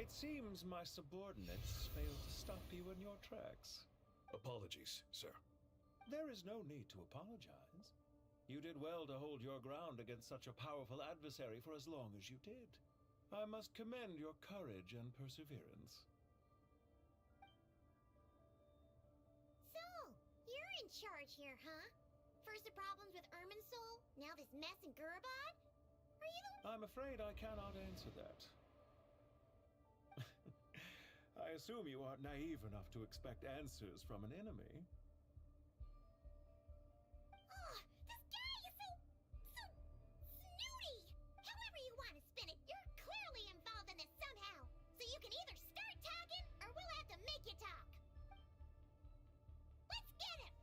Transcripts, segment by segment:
It seems my subordinates failed to stop you in your tracks. Apologies, sir. There is no need to apologize. You did well to hold your ground against such a powerful adversary for as long as you did. I must commend your courage and perseverance. So, you're in charge here, huh? First the problems with Irminsul, now this mess in Gurabad? Are you the... I'm afraid I cannot answer that. I assume you aren't naive enough to expect answers from an enemy. Ugh, this guy is so snooty! However you want to spin it, you're clearly involved in this somehow. So you can either start talking, or we'll have to make you talk. Let's get him!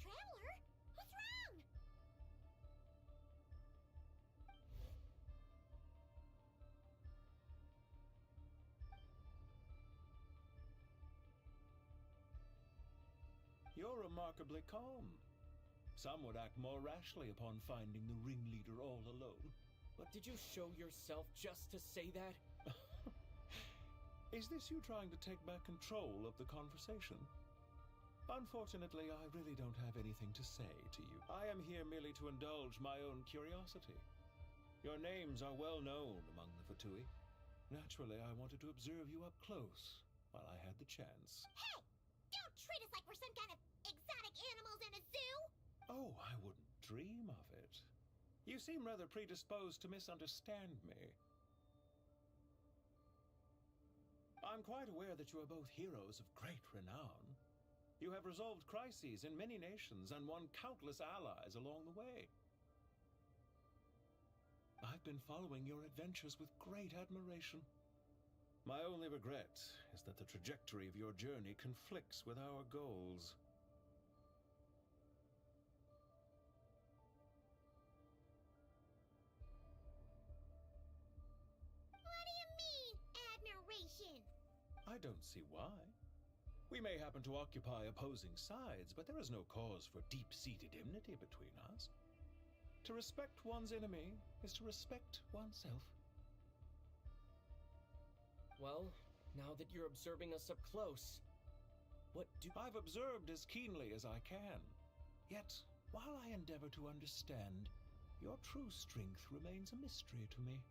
Traveler? What's wrong? You're remarkably calm. Some would act more rashly upon finding the ringleader all alone. But did you show yourself just to say that? Is this you trying to take back control of the conversation? Unfortunately, I really don't have anything to say to you. I am here merely to indulge my own curiosity. Your names are well known among the Fatui. Naturally, I wanted to observe you up close while I had the chance. Hey! Don't treat us like we're some kind of exotic animals in a zoo! Oh, I wouldn't dream of it. You seem rather predisposed to misunderstand me. I'm quite aware that you are both heroes of great renown. You have resolved crises in many nations and won countless allies along the way. I've been following your adventures with great admiration. My only regret is that the trajectory of your journey conflicts with our goals. What do you mean, admiration? I don't see why. We may happen to occupy opposing sides, but there is no cause for deep-seated enmity between us. To respect one's enemy is to respect oneself. Well, now that you're observing us up close, I've observed as keenly as I can. Yet, while I endeavor to understand, your true strength remains a mystery to me.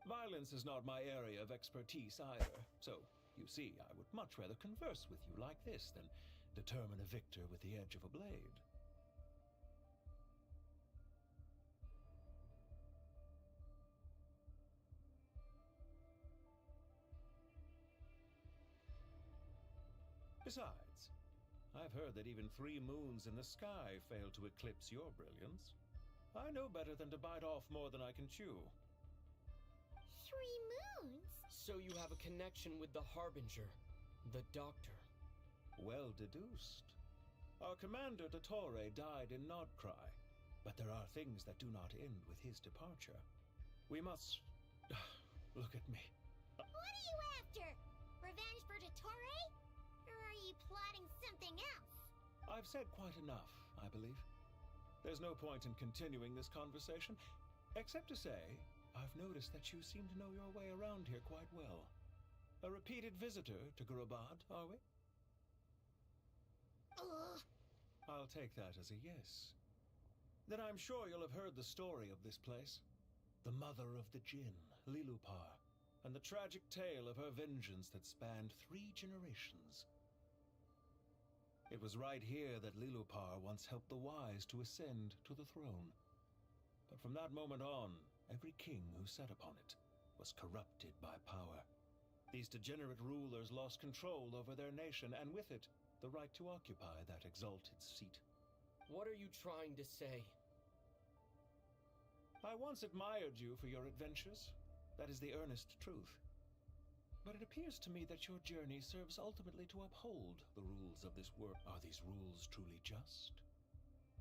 Violence is not my area of expertise either, so, you see, I would much rather converse with you like this than determine a victor with the edge of a blade. Besides, I've heard that even 3 moons in the sky fail to eclipse your brilliance. I know better than to bite off more than I can chew. 3 moons? so you have a connection with the Harbinger, the Doctor. Well deduced. Our commander, Dottore, died in Nodcry, but there are things that do not end with his departure. We must... Look at me. What are you after? Revenge for Dottore? Or are you plotting something else? I've said quite enough, I believe. There's no point in continuing this conversation, except to say, I've noticed that you seem to know your way around here quite well. A repeated visitor to Gurabad, are we? Ugh. I'll take that as a yes. Then I'm sure you'll have heard the story of this place. The mother of the Jinn, Lilupar, and the tragic tale of her vengeance that spanned 3 generations. It was right here that Lilupar once helped the wise to ascend to the throne. But from that moment on, every king who sat upon it was corrupted by power. These degenerate rulers lost control over their nation, and with it, the right to occupy that exalted seat. What are you trying to say? I once admired you for your adventures. That is the earnest truth. But it appears to me that your journey serves ultimately to uphold the rules of this world. Are these rules truly just?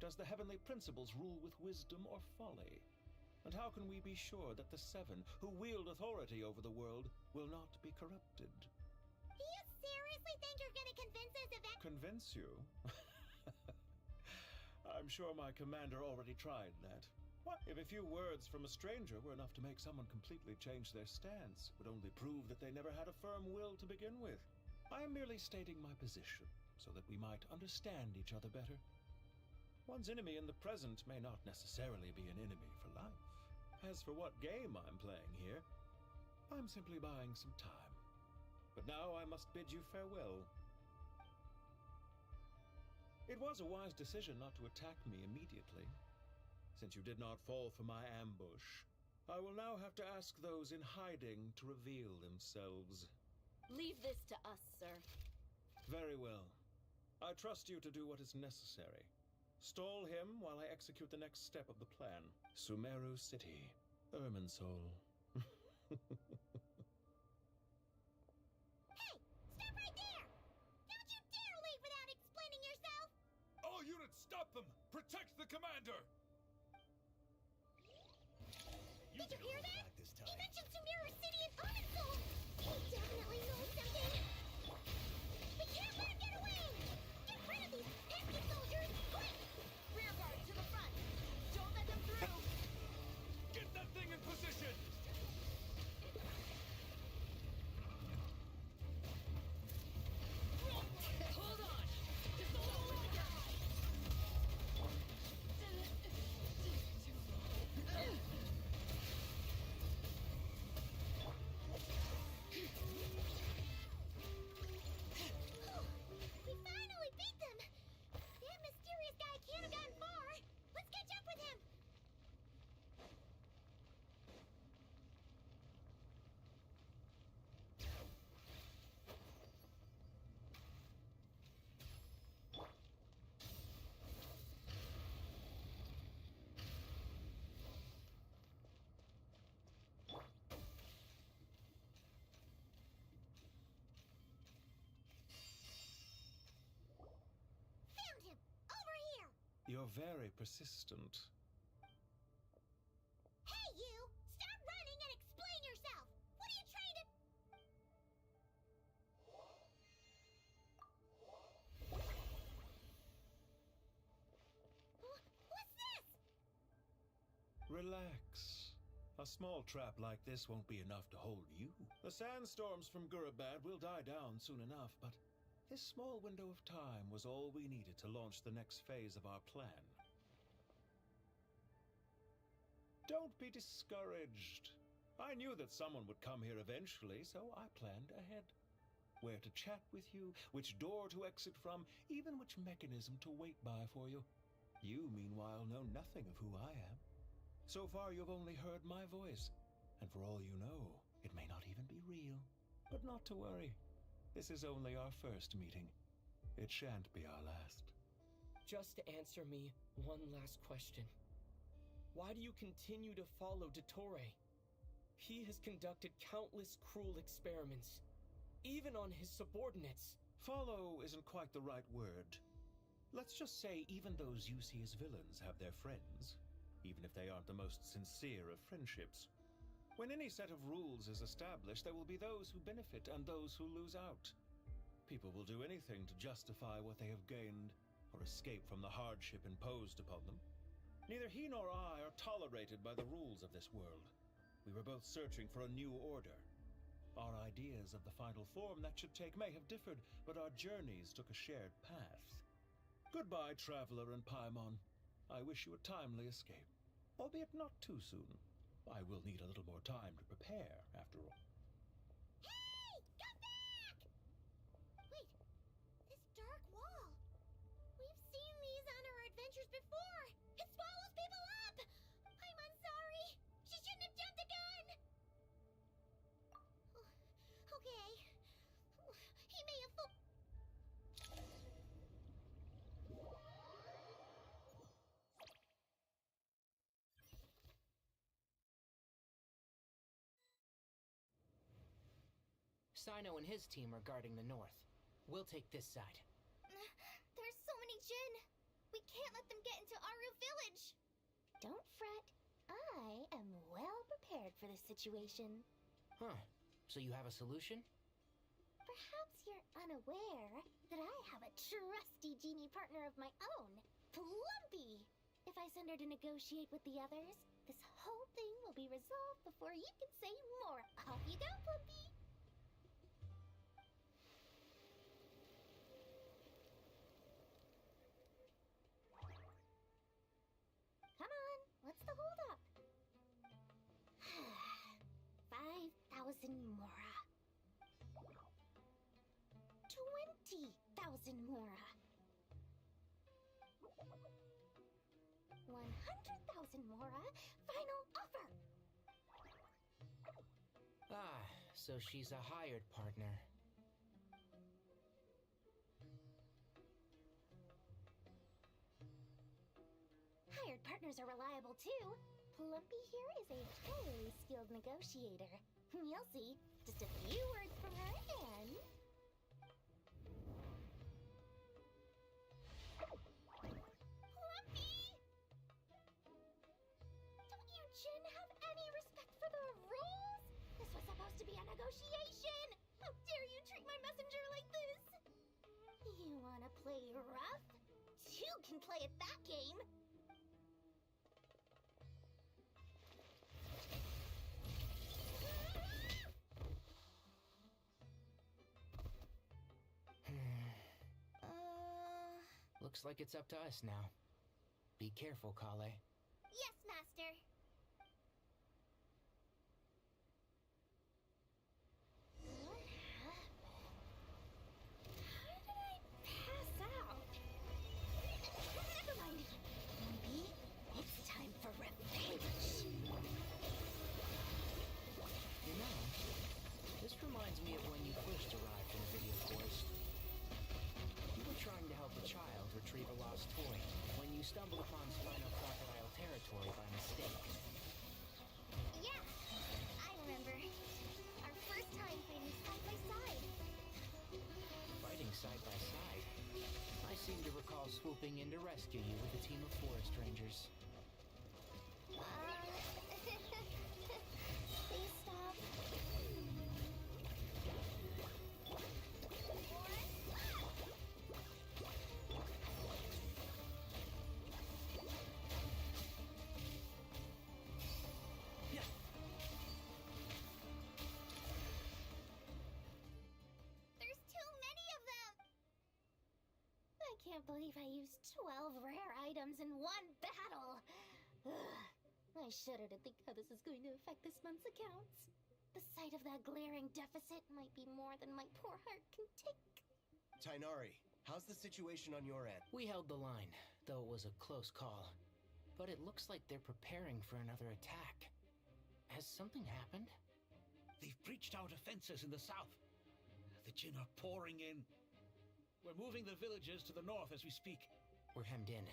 Does the heavenly principles rule with wisdom or folly? And how can we be sure that the Seven, who wield authority over the world, will not be corrupted? Do you seriously think you're gonna convince us of that? Convince you? I'm sure my commander already tried that. What? If a few words from a stranger were enough to make someone completely change their stance, it would only prove that they never had a firm will to begin with. I am merely stating my position, so that we might understand each other better. One's enemy in the present may not necessarily be an enemy for life. As for what game I'm playing here, I'm simply buying some time. But now I must bid you farewell. It was a wise decision not to attack me immediately. Since you did not fall for my ambush, I will now have to ask those in hiding to reveal themselves. Leave this to us, sir. Very well. I trust you to do what is necessary. Stall him while I execute the next step of the plan. Sumeru City, Irminsul. Hey! Stop right there! Don't you dare leave without explaining yourself! All units, stop them! Protect the commander! Did you hear that? He mentioned Sumeru City and Arconte! He definitely knows something! We can't let him get away! Get rid of these pesky soldiers, quick! Rear guard to the front. Don't let them through. Get that thing in position! Hold on. Just a little longer. We finally beat them! That mysterious guy can't have gotten far! Let's catch up with him! Found him! Over here! You're very persistent. Hey, you! Stop running and explain yourself! What are you trying to... What's this? Relax. A small trap like this won't be enough to hold you. The sandstorms from Gurabad will die down soon enough, but this small window of time was all we needed to launch the next phase of our plan. Don't be discouraged. I knew that someone would come here eventually, so I planned ahead. Where to chat with you, which door to exit from, even which mechanism to wait by for you. You, meanwhile, know nothing of who I am. So far, you've only heard my voice, and for all you know, it may not even be real. But not to worry. This is only our first meeting. It shan't be our last. Just answer me one last question. Why do you continue to follow Dottore? He has conducted countless cruel experiments, even on his subordinates. Follow isn't quite the right word. Let's just say even those you see as villains have their friends, even if they aren't the most sincere of friendships. When any set of rules is established, there will be those who benefit and those who lose out. People will do anything to justify what they have gained or escape from the hardship imposed upon them. Neither he nor I are tolerated by the rules of this world. We were both searching for a new order. Our ideas of the final form that should take may have differed, but our journeys took a shared path. Goodbye, Traveler and Paimon. I wish you a timely escape, albeit not too soon. I will need a little more time to prepare, after all. Hey! Come back! Wait, this dark wall. We've seen these on our adventures before. It swallows people up! I'm sorry. She shouldn't have jumped the gun! Okay. He may have Sino and his team are guarding the north. We'll take this side. There's so many Jinn. We can't let them get into Aru village. Don't fret. I am well prepared for this situation. Huh. So you have a solution? Perhaps you're unaware that I have a trusty genie partner of my own, Plumpy. If I send her to negotiate with the others, this whole thing will be resolved before you can say more. Off you go, Plumpy. Come on, what's the holdup? 5,000 mora. 20,000 mora. 100,000 mora. Final offer. Ah, so she's a hired partner. Hired partners are reliable too. Plumpy here is a highly skilled negotiator. You'll see. Just a few words from her and... Plumpy! Don't you Jin have any respect for the rules? This was supposed to be a negotiation! How dare you treat my messenger like this? You wanna play rough? Two can play at that game! Looks like it's up to us now. Be careful, Kale. Yes, Master. What happened? How did I pass out? Never mind. Maybe it's time for revenge. You know, this reminds me of when you first arrived in the video forest. You were trying to help a child retrieve a lost toy when you stumbled upon Spino Crocodile territory by mistake. Yeah, I remember. Our first time fighting side by side. Fighting side by side. I seem to recall swooping in to rescue you with a team of forest rangers. Please stop. There's too many of them! I can't believe I used 12 rare items in one battle! Ugh. I shudder to think how this is going to affect this month's accounts. The sight of that glaring deficit might be more than my poor heart can take. Tainari, how's the situation on your end? We held the line, though it was a close call. But it looks like they're preparing for another attack. Has something happened? They've breached our defenses in the south. The Jin are pouring in. We're moving the villagers to the north as we speak. We're hemmed in.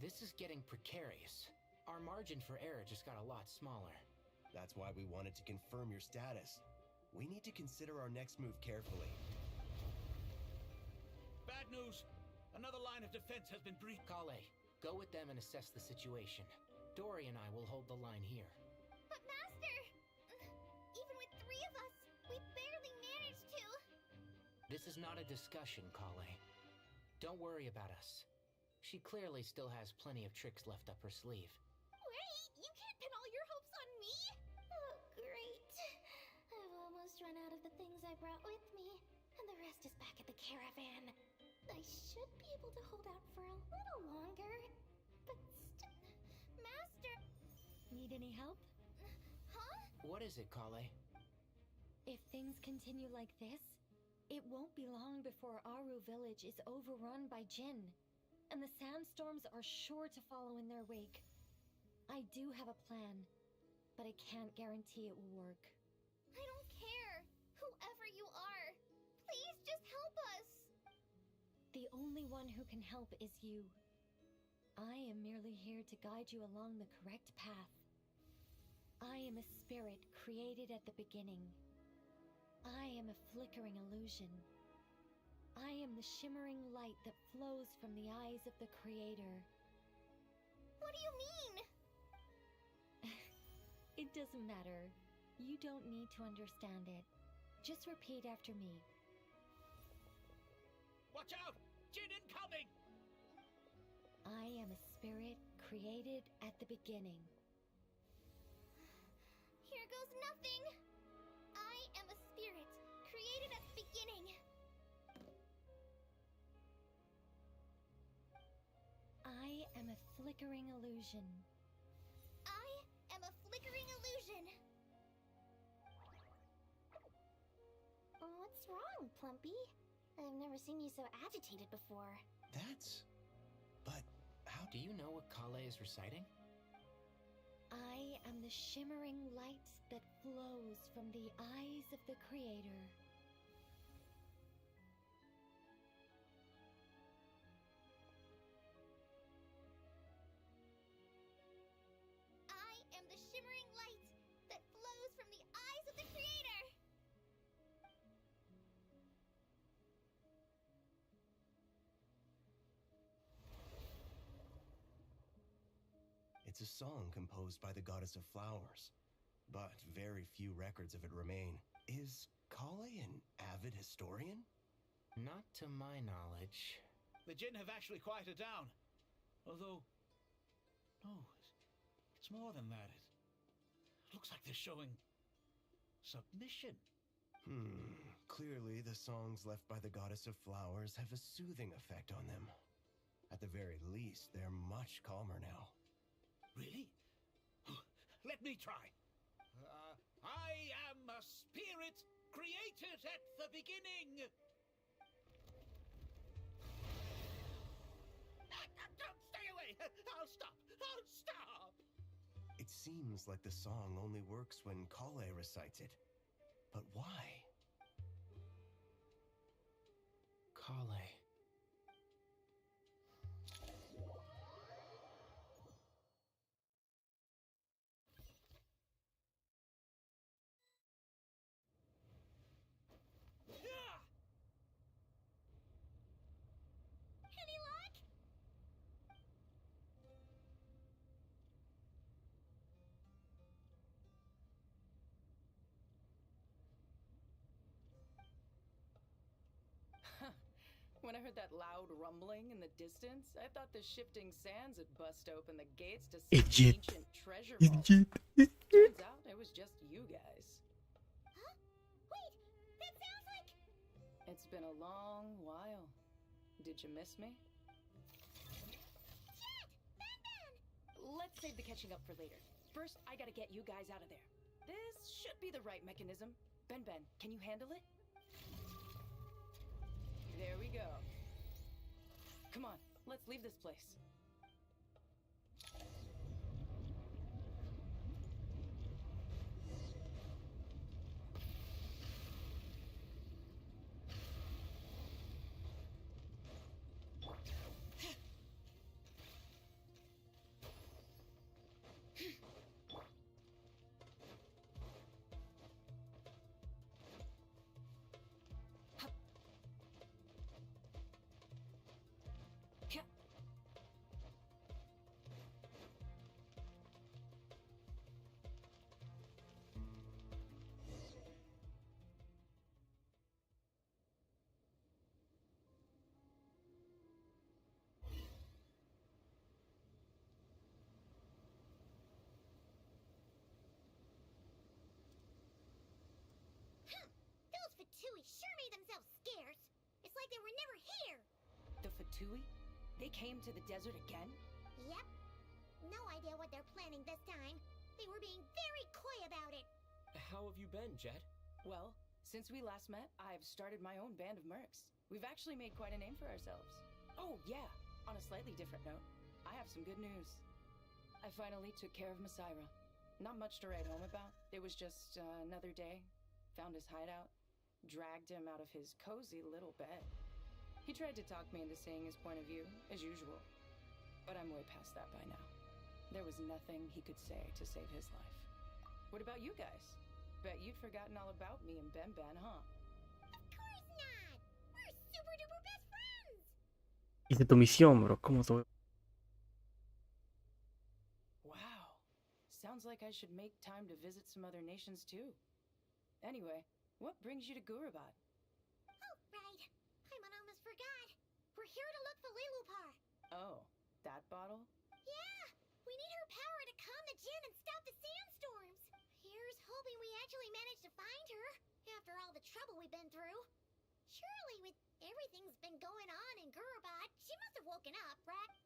This is getting precarious. Our margin for error just got a lot smaller. That's why we wanted to confirm your status. We need to consider our next move carefully. Bad news! Another line of defense has been breached. Kale, go with them and assess the situation. Dory and I will hold the line here. But Master! Even with 3 of us, we barely managed to. This is not a discussion, Kale. Don't worry about us. She clearly still has plenty of tricks left up her sleeve. Wait, you can't pin all your hopes on me? Oh, great. I've almost run out of the things I brought with me, and the rest is back at the caravan. I should be able to hold out for a little longer, but Master... Need any help? Huh? What is it, Kale? If things continue like this, it won't be long before Aru village is overrun by Jin, and the sandstorms are sure to follow in their wake. I do have a plan, but I can't guarantee it will work. I don't care. Whoever you are, please just help us. The only one who can help is you. I am merely here to guide you along the correct path. I am a spirit created at the beginning. I am a flickering illusion. I am the shimmering light that flows from the eyes of the Creator. What do you mean? It doesn't matter. You don't need to understand it. Just repeat after me. Watch out! Jin incoming! I am a spirit created at the beginning. Here goes nothing. I am a spirit created at the beginning. I am a flickering illusion. I am a flickering illusion. What's wrong, Plumpy? I've never seen you so agitated before. But how Do you know what Kale is reciting? I am the shimmering light that flows from the eyes of the Creator. I am the shimmering light that flows from the eyes of the Creator. It's a song composed by the goddess of flowers, but very few records of it remain. Is Kale an avid historian? Not to my knowledge. The Jin have actually quieted down. Although, no, it's more than that. It looks like they're showing submission. Clearly the songs left by the goddess of flowers have a soothing effect on them. At the very least, they're much calmer now. Really? Let me try. I am a spirit created at the beginning. Stay away! I'll stop! I'll stop! It seems like the song only works when Kale recites it. But why? Kale. Any luck? When I heard that loud rumbling in the distance, I thought the shifting sands had bust open the gates to some Idiot. ancient treasure vault. Turns out it was just you guys. Huh? Wait, that sounds like... It's been a long while. Did you miss me? Jet! Batman! Let's save the catching up for later. First, I gotta get you guys out of there. This should be the right mechanism. Ben, can you handle it? There we go. Come on, let's leave this place. Those Fatui sure made themselves scarce. It's like they were never here. The Fatui? They came to the desert again? Yep. No idea what they're planning this time. They were being very coy about it. How have you been, Jet? Well, since we last met, I've started my own band of mercs. We've actually made quite a name for ourselves. Oh, yeah. On a slightly different note, I have some good news. I finally took care of Masira. Not much to write home about. It was just another day. Found his hideout. Dragged him out of his cozy little bed. He tried to talk me into saying his point of view, as usual. But I'm way past that by now. There was nothing he could say to save his life. What about you guys? Bet you'd forgotten all about me and Ben, huh? Of course not. We're super duper best friends. Hice tu misión, bro. ¿Cómo te voy? Wow. Sounds like I should make time to visit some other nations too. Anyway, what brings you to Gurabad? Oh, right. Paimon almost forgot. We're here to look for Lilupar. Oh, that bottle? Yeah, we need her power to calm the Jinn and stop the sandstorms. Here's hoping we actually manage to find her, after all the trouble we've been through. Surely, with everything's been going on in Gurabad, she must have woken up, right?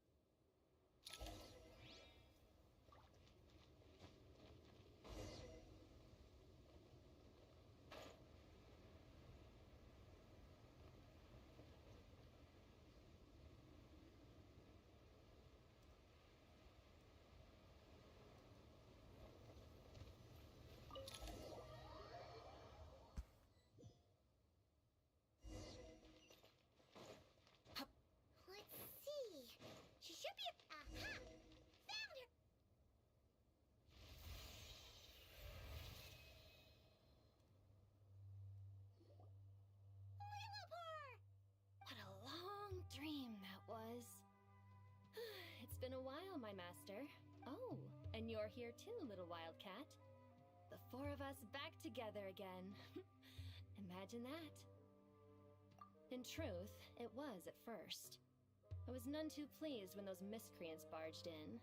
Let's see. She should be. Aha! Found her! Lilupar! What a long dream that was. It's been a while, my master. Oh, and you're here too, little wildcat. The four of us back together again. Imagine that. In truth, it was at first. I was none too pleased when those miscreants barged in.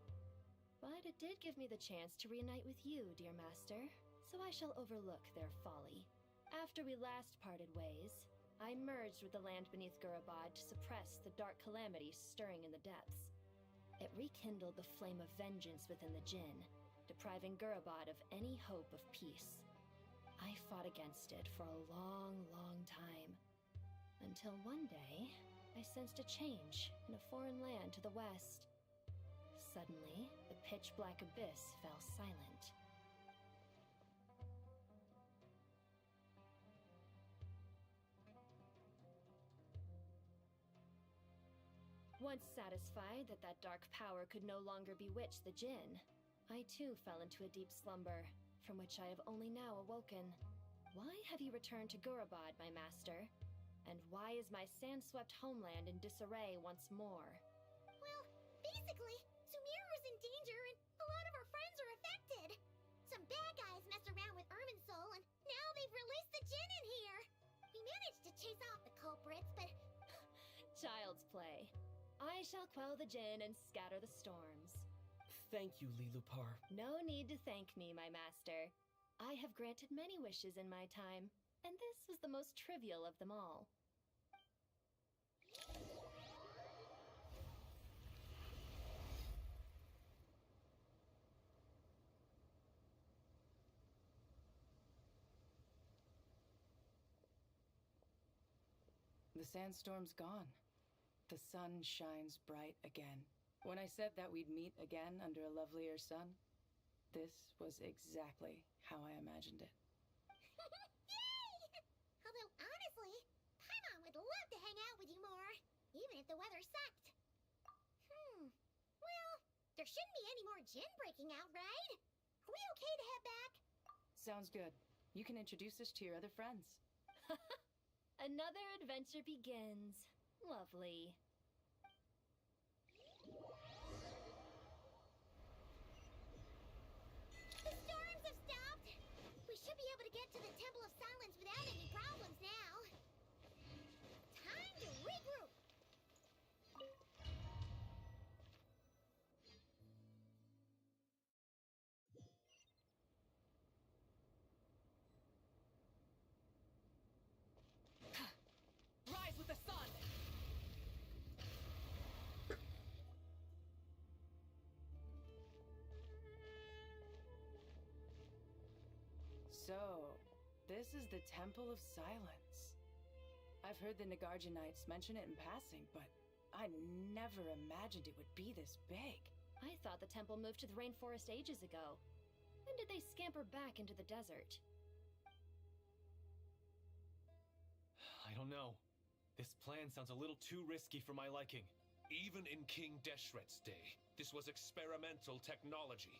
But it did give me the chance to reunite with you, dear master, so I shall overlook their folly. After we last parted ways, I merged with the land beneath Gurabad to suppress the dark calamities stirring in the depths. It rekindled the flame of vengeance within the Jinn, depriving Gurabad of any hope of peace. I fought against it for a long, long time. Until one day, I sensed a change in a foreign land to the west. Suddenly, the pitch-black abyss fell silent. Once satisfied that that dark power could no longer bewitch the Jinn, I too fell into a deep slumber, from which I have only now awoken. Why have you returned to Gurabad, my master? And why is my sand-swept homeland in disarray once more? Well, basically, Sumir was in danger and a lot of our friends are affected. Some bad guys messed around with Irminsul and now they've released the Jinn in here. We managed to chase off the culprits, but Child's play. I shall quell the Jinn and scatter the storms. Thank you, Lilupar. No need to thank me, my master. I have granted many wishes in my time, and this was the most trivial of them all. The sandstorm's gone. The sun shines bright again. When I said that we'd meet again under a lovelier sun, this was exactly how I imagined it. yay! Although honestly, Paimon would love to hang out with you more, even if the weather sucked. Well, there shouldn't be any more Jinn breaking out, right? Are we okay to head back? Sounds good. You can introduce us to your other friends. Another adventure begins. Lovely. The storms have stopped. We should be able to get to the Temple of Silence without any problems now. Time to regroup. Rise with the sun! So, this is the Temple of Silence. I've heard the Nagarjanites mention it in passing, but I never imagined it would be this big. I thought the temple moved to the rainforest ages ago. When did they scamper back into the desert? I don't know. This plan sounds a little too risky for my liking. Even in King Deshret's day, this was experimental technology.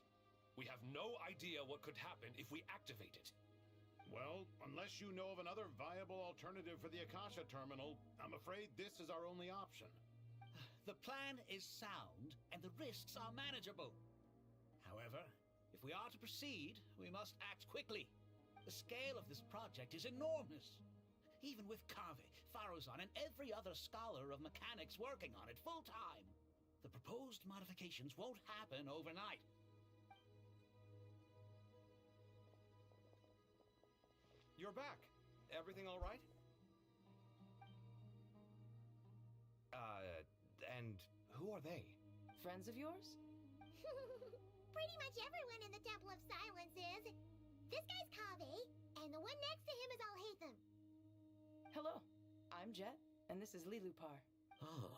We have no idea what could happen if we activate it. Well, unless you know of another viable alternative for the Akasha terminal, I'm afraid this is our only option. The plan is sound, and the risks are manageable. However, if If we are to proceed, we must act quickly. The scale of this project is enormous. Even with Kave, Faruzan, and every other scholar of mechanics working on it full-time, the proposed modifications won't happen overnight. You're back. Everything all right? And who are they? Friends of yours? Pretty much everyone in the Temple of Silence is. This guy's Kave, and the one next to him is Alhaitham. Hello, I'm Jet, and this is Lilupar. Oh,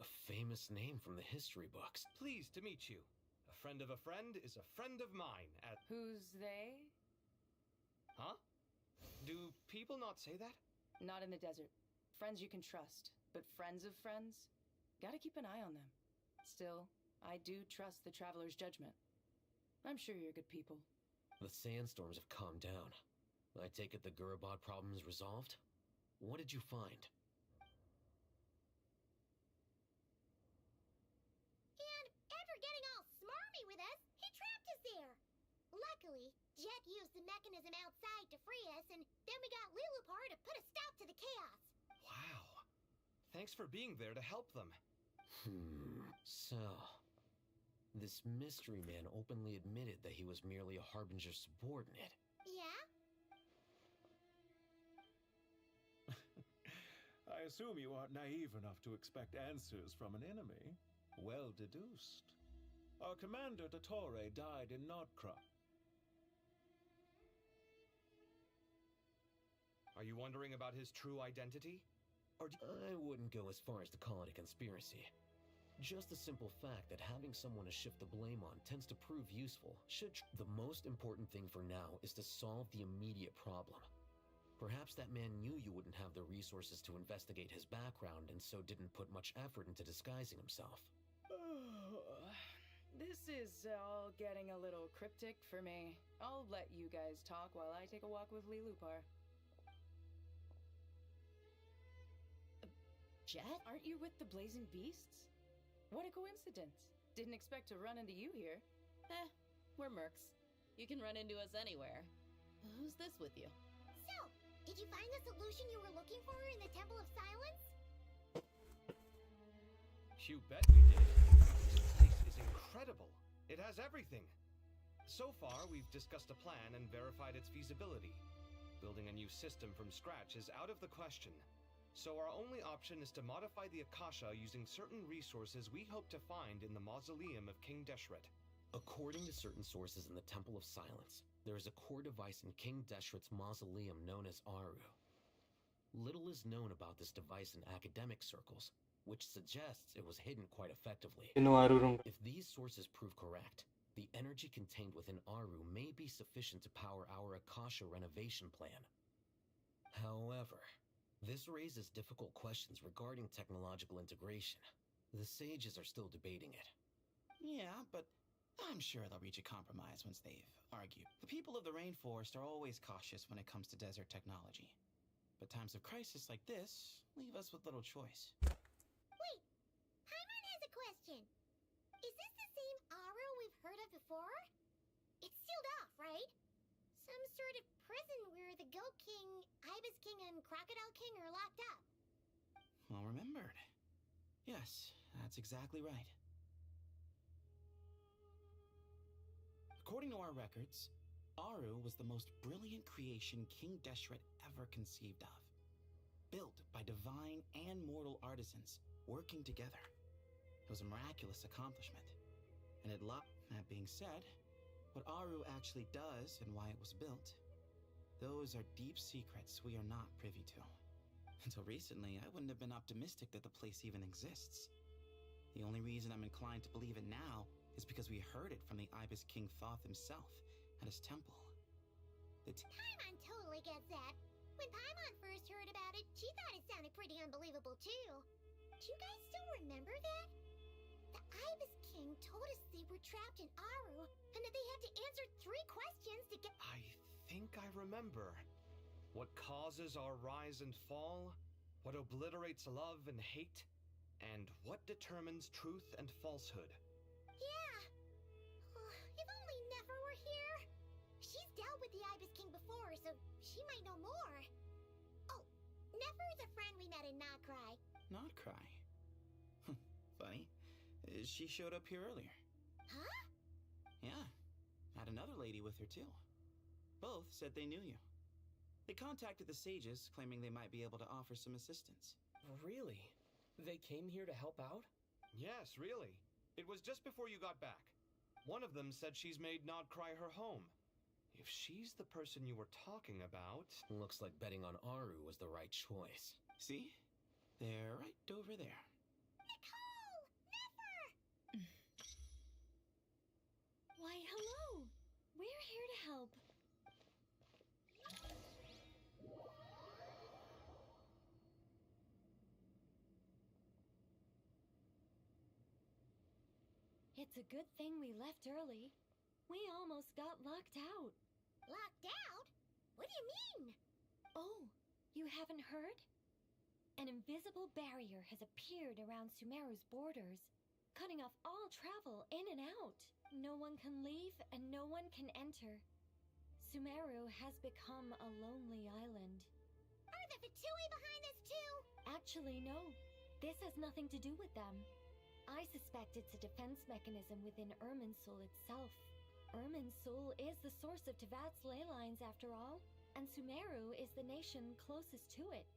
a famous name from the history books. Pleased to meet you. A friend of a friend is a friend of mine at... Who's they? Huh? Do people not say that? Not in the desert. Friends you can trust, but friends of friends? Gotta keep an eye on them. Still, I do trust the Traveler's judgment. I'm sure you're good people. The sandstorms have calmed down. I take it the Gurubot problem is resolved? What did you find? And after getting all smarmy with us, he trapped us there. Luckily, Jet used the mechanism outside to free us, and then we got Lilupar to put a stop to the chaos. Wow. Thanks for being there to help them. So... This mystery man openly admitted that he was merely a Harbinger subordinate. Yeah? I assume you aren't naive enough to expect answers from an enemy. Well deduced. Our commander, Dottore, died in Nodkra. Are you wondering about his true identity? Or I wouldn't go as far as to call it a conspiracy. Just the simple fact that having someone to shift the blame on tends to prove useful should... The most important thing for now is to solve the immediate problem. Perhaps that man knew you wouldn't have the resources to investigate his background and so didn't put much effort into disguising himself. This is all getting a little cryptic for me. I'll let you guys talk while I take a walk with Lilupar. Jet? Aren't you with the Blazing Beasts? What a coincidence. Didn't expect to run into you here. We're mercs. You can run into us anywhere. Who's this with you? So, did you find the solution you were looking for in the Temple of Silence? You bet we did. This place is incredible. It has everything. So far, we've discussed a plan and verified its feasibility. Building a new system from scratch is out of the question. So our only option is to modify the Akasha using certain resources we hope to find in the mausoleum of King Deshret. According to certain sources in the Temple of Silence, there is a core device in King Deshret's mausoleum known as Aru. Little is known about this device in academic circles, which suggests it was hidden quite effectively. If these sources prove correct, the energy contained within Aru may be sufficient to power our Akasha renovation plan. However, this raises difficult questions regarding technological integration. The sages are still debating it. Yeah, but I'm sure they'll reach a compromise once they've argued. The people of the rainforest are always cautious when it comes to desert technology. But times of crisis like this leave us with little choice. Wait, Paimon has a question. Is this the same Aru we've heard of before? It's sealed off, right? Some sort of prison where the Goat King, Ibis King, and Crocodile King are locked up. Well remembered. Yes, that's exactly right. According to our records, Aru was the most brilliant creation King Deshret ever conceived of. Built by divine and mortal artisans working together. It was a miraculous accomplishment. And that being said, what Aru actually does and why it was built, those are deep secrets we are not privy to. Until recently, I wouldn't have been optimistic that the place even exists. The only reason I'm inclined to believe it now is because we heard it from the Ibis King Thoth himself at his temple. Paimon totally gets that. When Paimon first heard about it, she thought it sounded pretty unbelievable too. Do you guys still remember that? The Ibis King told us they were trapped in Aru, and that they had to answer 3 questions to get— I think I remember. What causes our rise and fall? What obliterates love and hate? And what determines truth and falsehood? Yeah. Oh, if only with the Ibis King before, so she might know more. Oh, Nefer is a friend we met in Nocry. Not cry. Funny. She showed up here earlier. Huh? Yeah. Had another lady with her, too. Both said they knew you. They contacted the sages, claiming they might be able to offer some assistance. Really? They came here to help out? Yes, really. It was just before you got back. One of them said she's made Nodcry her home. If she's the person you were talking about... Looks like betting on Aru was the right choice. See? They're right over there. Nicole! Never! Why, hello! We're here to help. It's a good thing we left early. We almost got locked out. Locked out? What do you mean? Oh, you haven't heard? An invisible barrier has appeared around Sumeru's borders, cutting off all travel in and out. No one can leave and no one can enter. Sumeru has become a lonely island. Are the Fatui behind this too? Actually, no. This has nothing to do with them. I suspect it's a defense mechanism within Irminsul itself. Irminsul is the source of Tevat's ley lines, after all, and Sumeru is the nation closest to it.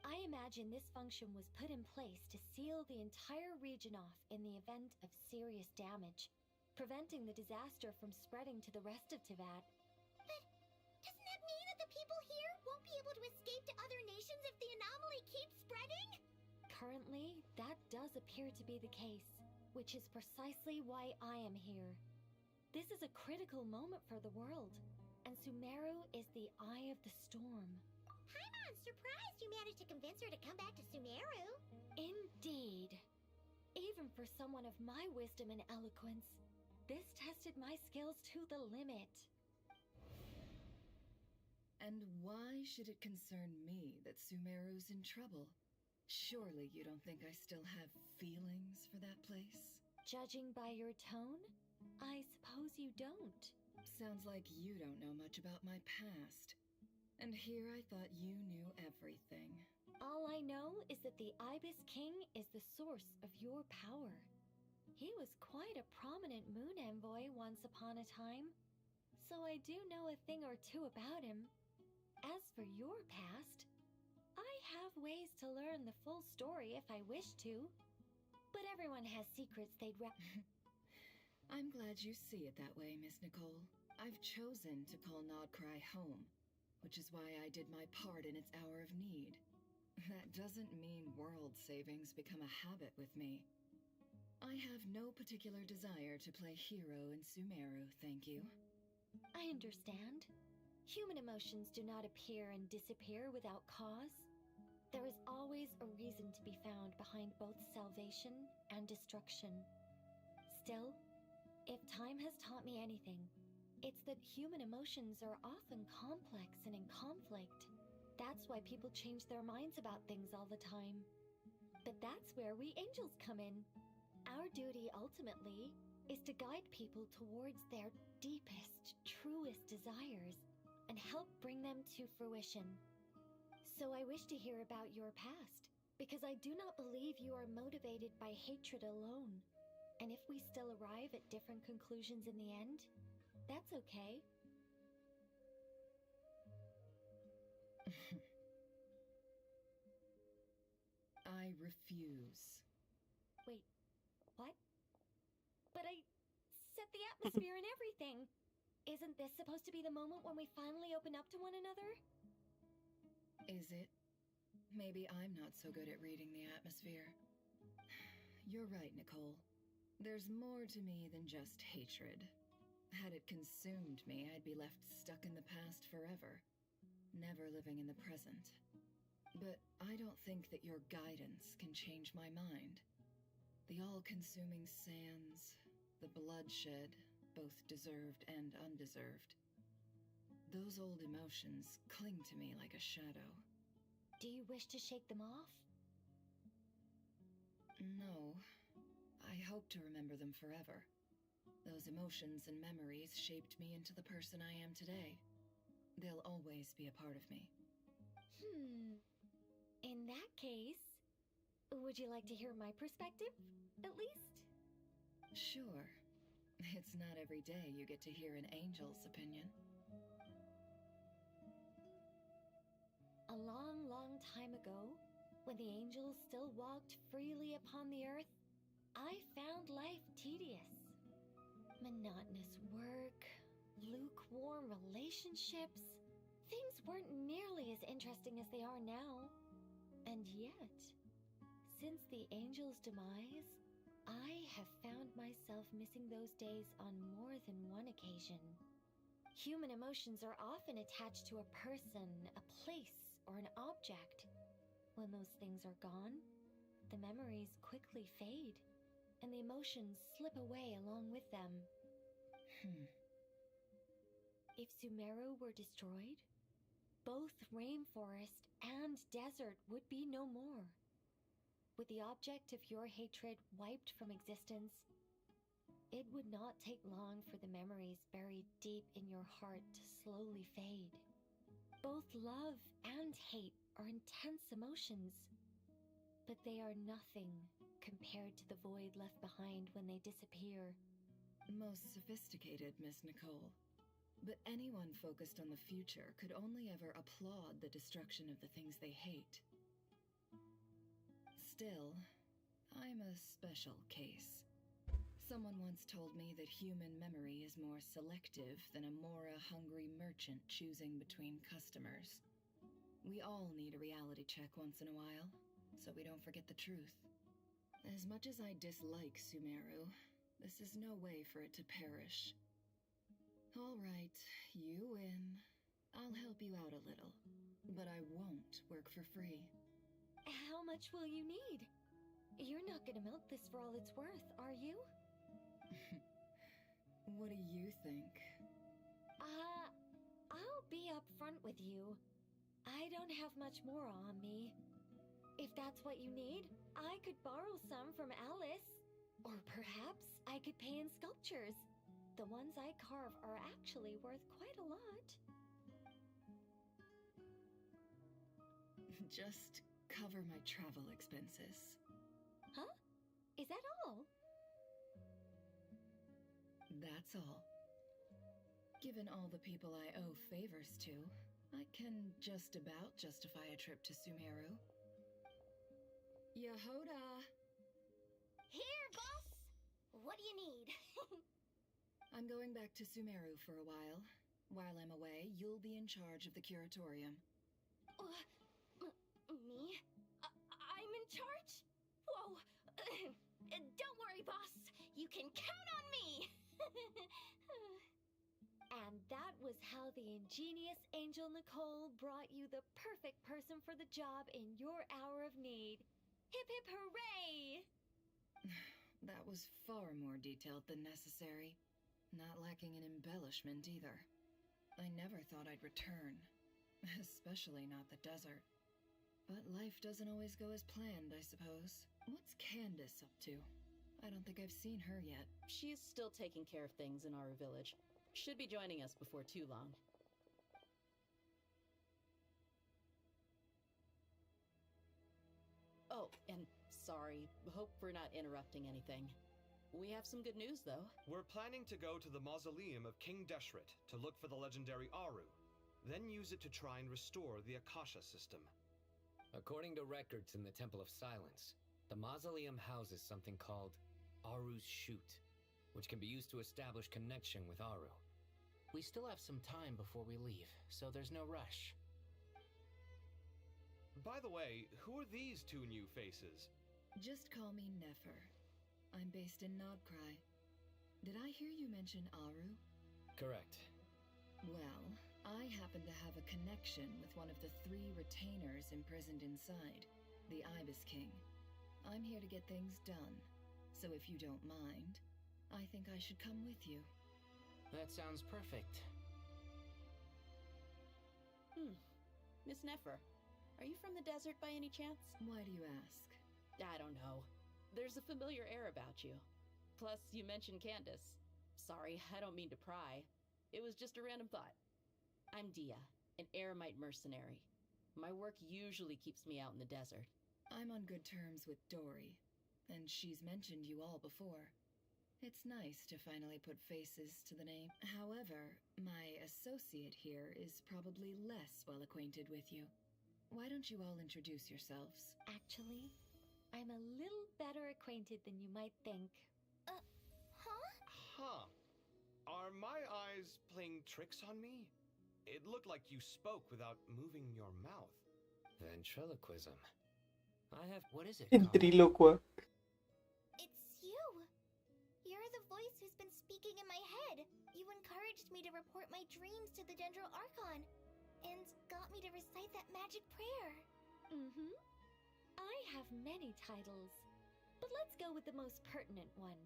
I imagine this function was put in place to seal the entire region off in the event of serious damage, preventing the disaster from spreading to the rest of Tevat. But doesn't that mean that the people here won't be able to escape to other nations if the anomaly keeps spreading? Currently, that does appear to be the case, which is precisely why I am here. This is a critical moment for the world, and Sumeru is the eye of the storm. I'm surprised you managed to convince her to come back to Sumeru. Indeed. Even for someone of my wisdom and eloquence, this tested my skills to the limit. And why should it concern me that Sumeru's in trouble? Surely you don't think I still have feelings for that place? Judging by your tone, I suppose you don't. Sounds like you don't know much about my past. And here I thought you knew everything. All I know is that the Ibis King is the source of your power. He was quite a prominent moon envoy once upon a time, so I do know a thing or two about him. As for your past, I have ways to learn the full story if I wish to, but everyone has secrets they'd I'm glad you see it that way, Miss Nicole. I've chosen to call Nodcry home, which is why I did my part in its hour of need. That doesn't mean world savings become a habit with me. I have no particular desire to play hero in Sumeru, thank you. I understand. Human emotions do not appear and disappear without cause. There is always a reason to be found behind both salvation and destruction. Still, if time has taught me anything, it's that human emotions are often complex and in conflict. That's why people change their minds about things all the time. But that's where we angels come in. Our duty, ultimately, is to guide people towards their deepest, truest desires and help bring them to fruition. So I wish to hear about your past, because I do not believe you are motivated by hatred alone. And if we still arrive at different conclusions in the end, that's okay. I refuse. Wait, what? But I set the atmosphere and everything. Isn't this supposed to be the moment when we finally open up to one another? Is it? Maybe I'm not so good at reading the atmosphere. You're right, Nicole. There's more to me than just hatred. Had it consumed me, I'd be left stuck in the past forever, never living in the present. But I don't think that your guidance can change my mind. The all-consuming sands, the bloodshed, both deserved and undeserved. Those old emotions cling to me like a shadow. Do you wish to shake them off? No. I hope to remember them forever. Those emotions and memories shaped me into the person I am today. They'll always be a part of me. In that case, would you like to hear my perspective, at least? Sure. It's not every day you get to hear an angel's opinion. A long, long time ago, when the angels still walked freely upon the earth, I found life tedious. Monotonous work, lukewarm relationships. Things weren't nearly as interesting as they are now. And yet, since the angel's demise, I have found myself missing those days on more than one occasion. Human emotions are often attached to a person, a place, or an object. When those things are gone, the memories quickly fade, and the emotions slip away along with them. If Sumeru were destroyed, both rainforest and desert would be no more. With the object of your hatred wiped from existence, it would not take long for the memories buried deep in your heart to slowly fade. Both love and hate are intense emotions, but they are nothing compared to the void left behind when they disappear. Most sophisticated, Miss Nicole. But anyone focused on the future could only ever applaud the destruction of the things they hate. Still, I'm a special case. Someone once told me that human memory is more selective than a Mora-hungry merchant choosing between customers. We all need a reality check once in a while, so we don't forget the truth. As much as I dislike Sumeru, this is no way for it to perish. All right, you win. I'll help you out a little, but I won't work for free. How much will you need? You're not gonna milk this for all it's worth, are you? What do you think? I'll be upfront with you. I don't have much more on me. If that's what you need, I could borrow some from Alice. Or perhaps I could pay in sculptures. The ones I carve are actually worth quite a lot. Just cover my travel expenses. Huh? Is that all? That's all. Given all the people I owe favors to, I can just about justify a trip to Sumeru. Yehoda! Here, boss! What do you need? I'm going back to Sumeru for a while. While I'm away, you'll be in charge of the curatorium. Me? I'm in charge? Whoa! Don't worry, boss. You can count on me! And that was how the ingenious Angel Nicole brought you the perfect person for the job in your hour of need. Hip hip hooray! That was far more detailed than necessary. Not lacking in embellishment either. I never thought I'd return. Especially not the desert. But life doesn't always go as planned, I suppose. What's Candace up to? I don't think I've seen her yet. She's still taking care of things in our village. Should be joining us before too long. Oh, and sorry. Hope we're not interrupting anything. We have some good news, though. We're planning to go to the mausoleum of King Deshret to look for the legendary Aru, then use it to try and restore the Akasha system. According to records in the Temple of Silence, the mausoleum houses something called Aru's Chute, which can be used to establish connection with Aru. We still have some time before we leave, so there's no rush. By the way, who are these two new faces? Just call me Nefer. I'm based in Nodcry. Did I hear you mention Aru? Correct. Well, I happen to have a connection with one of the 3 retainers imprisoned inside, the Ibis King. I'm here to get things done, so if you don't mind, I think I should come with you. That sounds perfect. Miss Nefer, are you from the desert by any chance? Why do you ask? I don't know. There's a familiar air about you. Plus, you mentioned Candace. Sorry, I don't mean to pry. It was just a random thought. I'm Dia, an eremite mercenary. My work usually keeps me out in the desert. I'm on good terms with Dory, and she's mentioned you all before. It's nice to finally put faces to the name. However, my associate here is probably less well acquainted with you. Why don't you all introduce yourselves? Actually, I'm a little better acquainted than you might think. Huh? Huh. Are my eyes playing tricks on me? It looked like you spoke without moving your mouth. Ventriloquism. I have. What is it? Ventrílocuo. It's you. You're the voice who's been speaking in my head. You encouraged me to report my dreams to the Dendro Archon, and got me to recite that magic prayer. Mm-hmm. I have many titles, but let's go with the most pertinent one.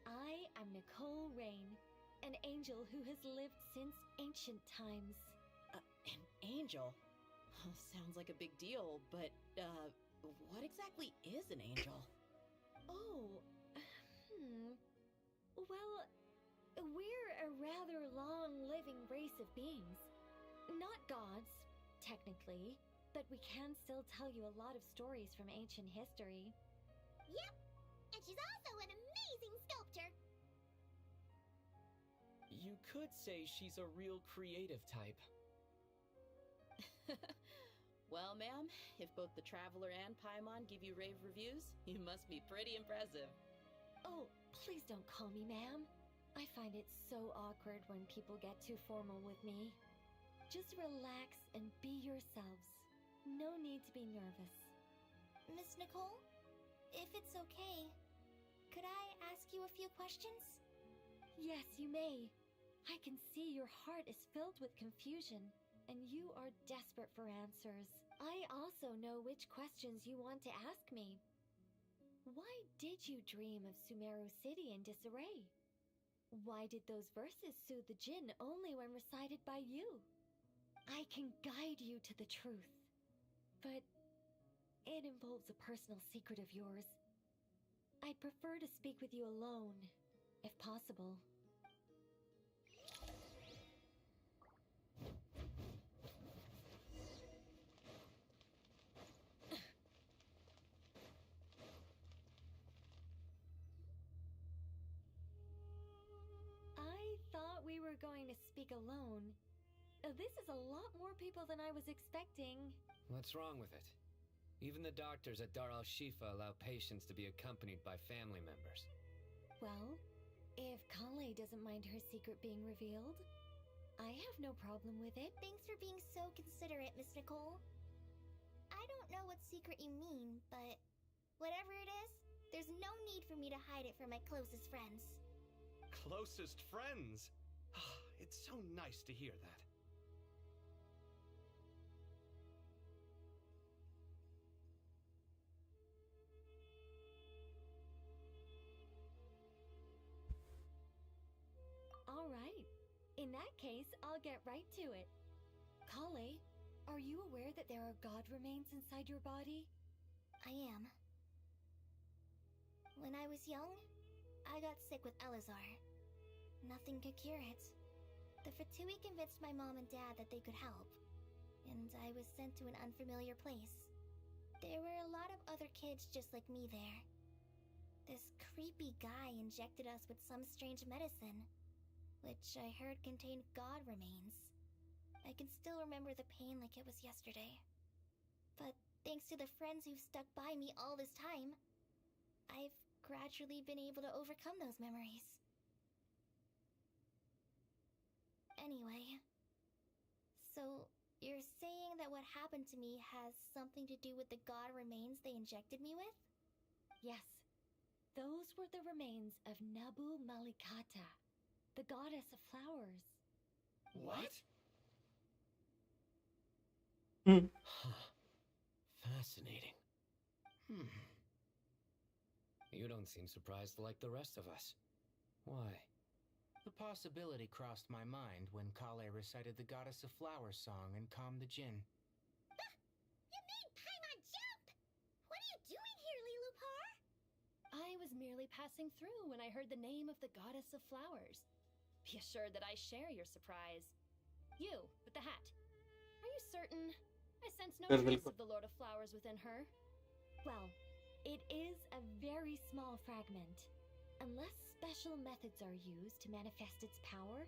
I am Nicole Rain, an angel who has lived since ancient times. An angel? Sounds like a big deal, but, what exactly is an angel? Oh, well, we're a rather long-living race of beings. Not gods, technically, but we can still tell you a lot of stories from ancient history. Yep, and she's also an amazing sculptor. You could say she's a real creative type. Well, ma'am, if both the Traveler and Paimon give you rave reviews, you must be pretty impressive. Oh, please don't call me ma'am. I find it so awkward when people get too formal with me. Just relax and be yourselves. No need to be nervous. Miss Nicole, if it's okay, could I ask you a few questions? Yes, you may. I can see your heart is filled with confusion, and you are desperate for answers. I also know which questions you want to ask me. Why did you dream of Sumeru City in disarray? Why did those verses soothe the djinn only when recited by you? I can guide you to the truth, but it involves a personal secret of yours. I'd prefer to speak with you alone, if possible. I thought we were going to speak alone. This is a lot more people than I was expecting. What's wrong with it? Even the doctors at Dar al-Shifa allow patients to be accompanied by family members. Well, if Kale doesn't mind her secret being revealed, I have no problem with it. Thanks for being so considerate, Miss Nicole. I don't know what secret you mean, but whatever it is, there's no need for me to hide it from my closest friends. Closest friends? It's so nice to hear that. All right. In that case, I'll get right to it. Kale, are you aware that there are god remains inside your body? I am. When I was young, I got sick with Elazar. Nothing could cure it. The Fatui convinced my mom and dad that they could help, and I was sent to an unfamiliar place. There were a lot of other kids just like me there. This creepy guy injected us with some strange medicine, which I heard contained god remains. I can still remember the pain like it was yesterday. But thanks to the friends who've stuck by me all this time, I've gradually been able to overcome those memories. Anyway, so you're saying that what happened to me has something to do with the god remains they injected me with? Yes. Those were the remains of Nabu Malikata, the goddess of flowers. What? Fascinating. You don't seem surprised like the rest of us. Why? The possibility crossed my mind when Kale recited the Goddess of Flowers song and calmed the djinn. You made Paimon jump! What are you doing here, Lilupar? I was merely passing through when I heard the name of the Goddess of Flowers. Be assured that I share your surprise. You, with the hat. Are you certain? I sense no Verde el trace of the Lord of Flowers within her. Well, it is a very small fragment. Unless special methods are used to manifest its power,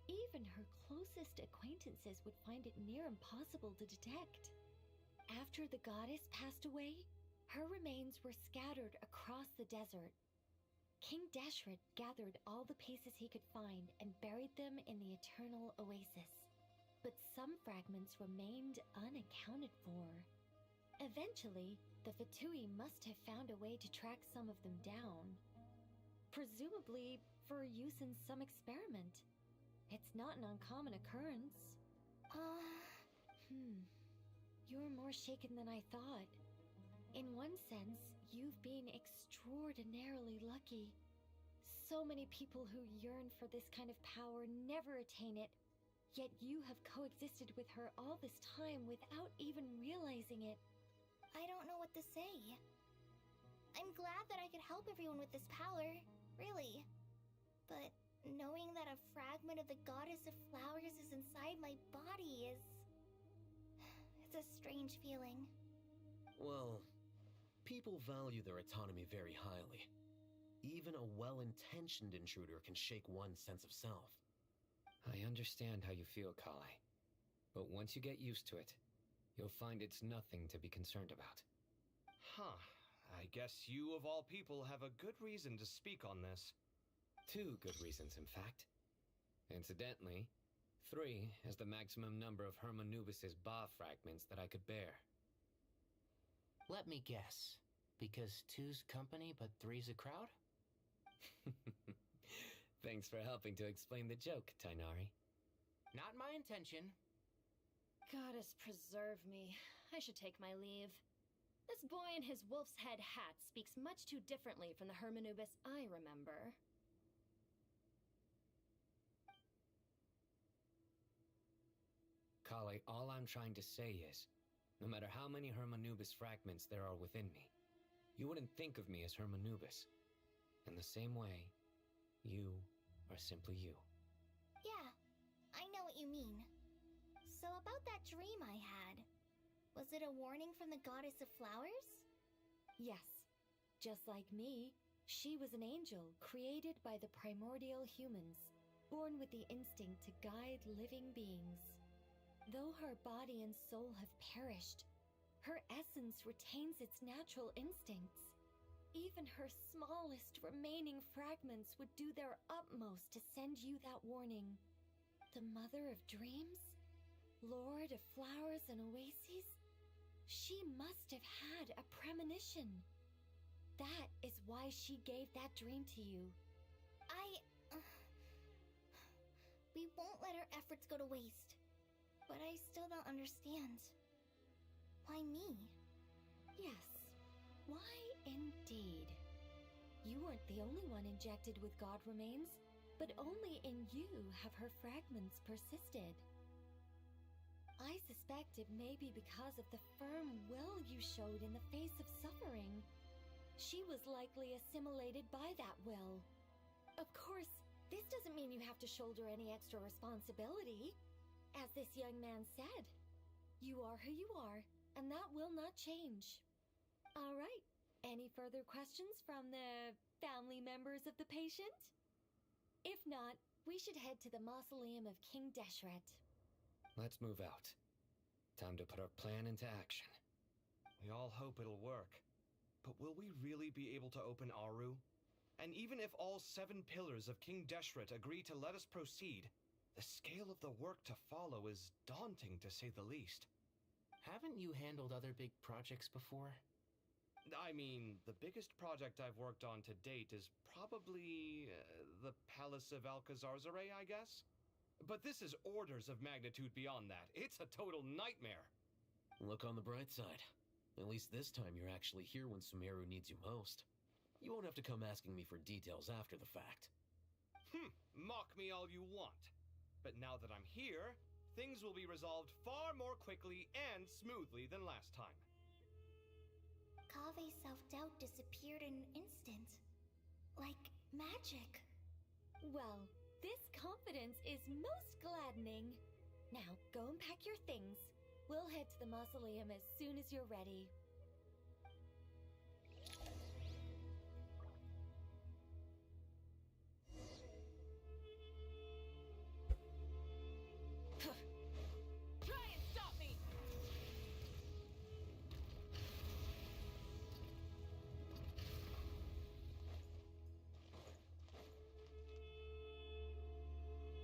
even her closest acquaintances would find it near impossible to detect. After the goddess passed away, her remains were scattered across the desert. King Deshret gathered all the pieces he could find and buried them in the Eternal Oasis. But some fragments remained unaccounted for. Eventually, the Fatui must have found a way to track some of them down. Presumably for use in some experiment. It's not an uncommon occurrence. You're more shaken than I thought. In one sense, you've been extraordinarily lucky. So many people who yearn for this kind of power never attain it, yet you have coexisted with her all this time without even realizing it. I don't know what to say. I'm glad that I could help everyone with this power, really. But knowing that a fragment of the Goddess of Flowers is inside my body is... it's a strange feeling. Well, people value their autonomy very highly. Even a well-intentioned intruder can shake one's sense of self. I understand how you feel, Kale. But once you get used to it, you'll find it's nothing to be concerned about. Huh. I guess you, of all people, have a good reason to speak on this. 2 good reasons, in fact. Incidentally, 3 is the maximum number of Hermanubis's Ba fragments that I could bear. Let me guess. Because 2's company, but 3's a crowd? Thanks for helping to explain the joke, Tainari. Not my intention. Goddess preserve me. I should take my leave. This boy in his wolf's head hat speaks much too differently from the Hermanubis I remember. Kale, all I'm trying to say is, no matter how many Hermanubis fragments there are within me, you wouldn't think of me as Hermanubis. In the same way, you are simply you. Yeah, I know what you mean. So about that dream I had, was it a warning from the Goddess of Flowers? Yes. Just like me, she was an angel created by the primordial humans, born with the instinct to guide living beings. Though her body and soul have perished, her essence retains its natural instincts. Even her smallest remaining fragments would do their utmost to send you that warning. The Mother of Dreams? Lord of Flowers and Oases? She must have had a premonition. That is why she gave that dream to you. We won't let our efforts go to waste. But I still don't understand. Why me? Yes. Why indeed? You weren't the only one injected with God remains, but only in you have her fragments persisted. I suspect it may be because of the firm will you showed in the face of suffering. She was likely assimilated by that will. Of course, this doesn't mean you have to shoulder any extra responsibility. As this young man said, you are who you are, and that will not change. All right. Any further questions from the family members of the patient? If not, we should head to the mausoleum of King Deshret. Let's move out. Time to put our plan into action. We all hope it'll work. But will we really be able to open Aru? And even if all 7 pillars of King Deshret agree to let us proceed, the scale of the work to follow is daunting, to say the least. Haven't you handled other big projects before? I mean, the biggest project I've worked on to date is probably the Palace of Alcazarzaray, I guess? But this is orders of magnitude beyond that. It's a total nightmare. Look on the bright side. At least this time you're actually here when Sumeru needs you most. You won't have to come asking me for details after the fact. Mock me all you want. But now that I'm here, things will be resolved far more quickly and smoothly than last time. Kave's self-doubt disappeared in an instant. Like magic. Well, this confidence is most gladdening. Now, go and pack your things. We'll head to the mausoleum as soon as you're ready. Try and stop me!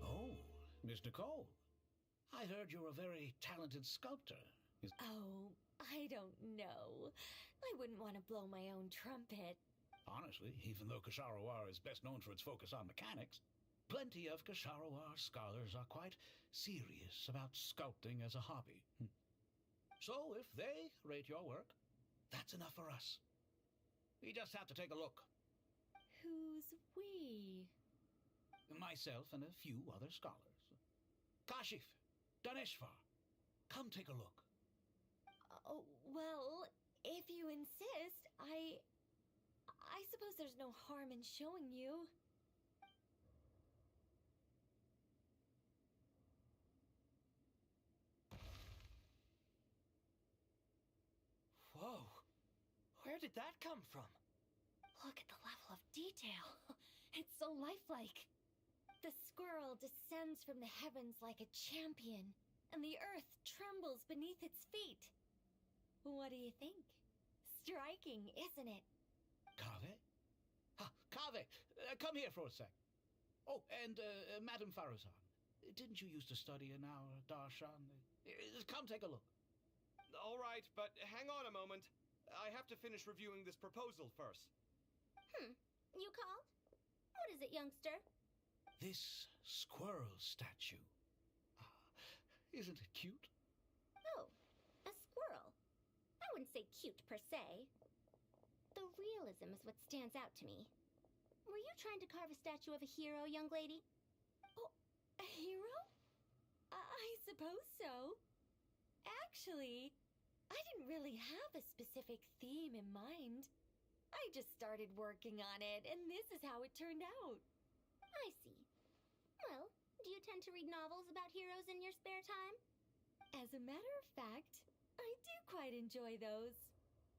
Oh, Miss Nicole. I heard you're a very talented sculptor. Oh, I don't know. I wouldn't want to blow my own trumpet. Honestly, even though Kasharawar is best known for its focus on mechanics, plenty of Kasharawar scholars are quite serious about sculpting as a hobby. So if they rate your work, that's enough for us. We just have to take a look. Who's we? Myself and a few other scholars. Kashif, Daneshvar, come take a look. Oh, well, if you insist, I suppose there's no harm in showing you. Whoa. Where did that come from? Look at the level of detail. It's so lifelike. The squirrel descends from the heavens like a champion, and the earth trembles beneath its feet. What do you think? Striking, isn't it? Kaveh? Kaveh, come here for a sec. Oh, and Madame Farazan, didn't you used to study in our darshan? Come take a look. All right, but hang on a moment. I have to finish reviewing this proposal first. You called? What is it, youngster? This squirrel statue. Isn't it cute? Oh, a squirrel. I wouldn't say cute per se. The realism is what stands out to me. Were you trying to carve a statue of a hero, young lady? Oh, a hero? I suppose so. Actually, I didn't really have a specific theme in mind. I just started working on it, and this is how it turned out. I see. Well, do you tend to read novels about heroes in your spare time? As a matter of fact, I do quite enjoy those.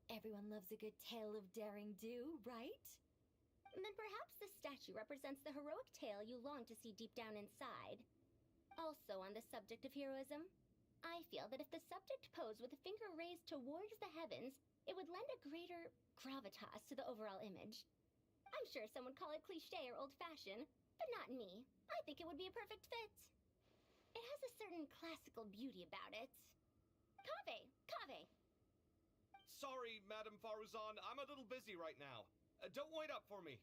Everyone loves a good tale of daring do, right? Then perhaps this statue represents the heroic tale you long to see deep down inside. Also on the subject of heroism, I feel that if the subject posed with a finger raised towards the heavens, it would lend a greater gravitas to the overall image. I'm sure some would call it cliché or old-fashioned, but not me. I think it would be a perfect fit. It has a certain classical beauty about it. Kaveh! Sorry, Madame Faruzan, I'm a little busy right now. Don't wait up for me.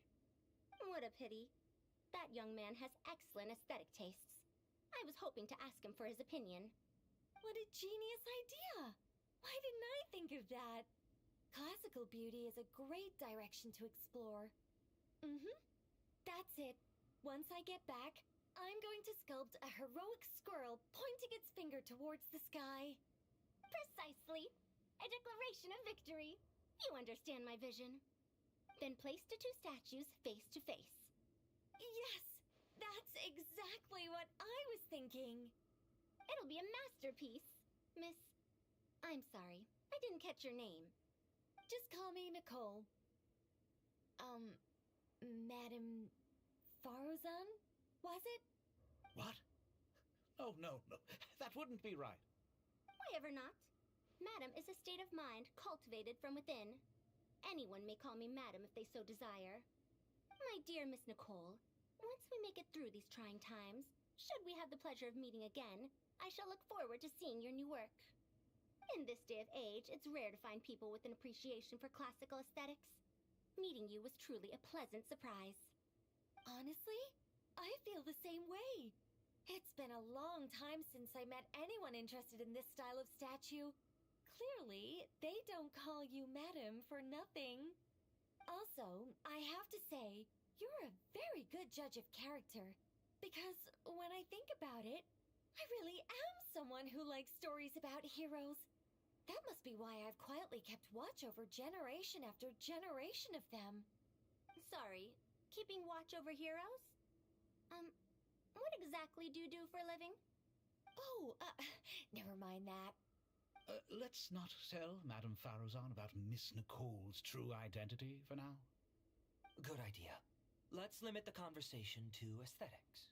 What a pity. That young man has excellent aesthetic tastes. I was hoping to ask him for his opinion. What a genius idea! Why didn't I think of that? Classical beauty is a great direction to explore. That's it. Once I get back, I'm going to sculpt a heroic squirrel pointing its finger towards the sky. Precisely. A declaration of victory. You understand my vision. Then place the two statues face to face. Yes, that's exactly what I was thinking. It'll be a masterpiece, Miss... I'm sorry, I didn't catch your name. Just call me Nicole. Madame Faruzan? Was it? What? Oh, no. That wouldn't be right. Why ever not? Madam is a state of mind cultivated from within. Anyone may call me Madam if they so desire. My dear Miss Nicole, once we make it through these trying times, should we have the pleasure of meeting again, I shall look forward to seeing your new work. In this day of age, it's rare to find people with an appreciation for classical aesthetics. Meeting you was truly a pleasant surprise. Honestly, I feel the same way. It's been a long time since I met anyone interested in this style of statue. Clearly, they don't call you Madam for nothing. Also, I have to say, you're a very good judge of character. Because when I think about it, I really am someone who likes stories about heroes. That must be why I've quietly kept watch over generation after generation of them. Sorry, keeping watch over heroes? What exactly do you do for a living? Oh, never mind that. Let's not tell Madame Farrozon about Miss Nicole's true identity for now. Good idea. Let's limit the conversation to aesthetics.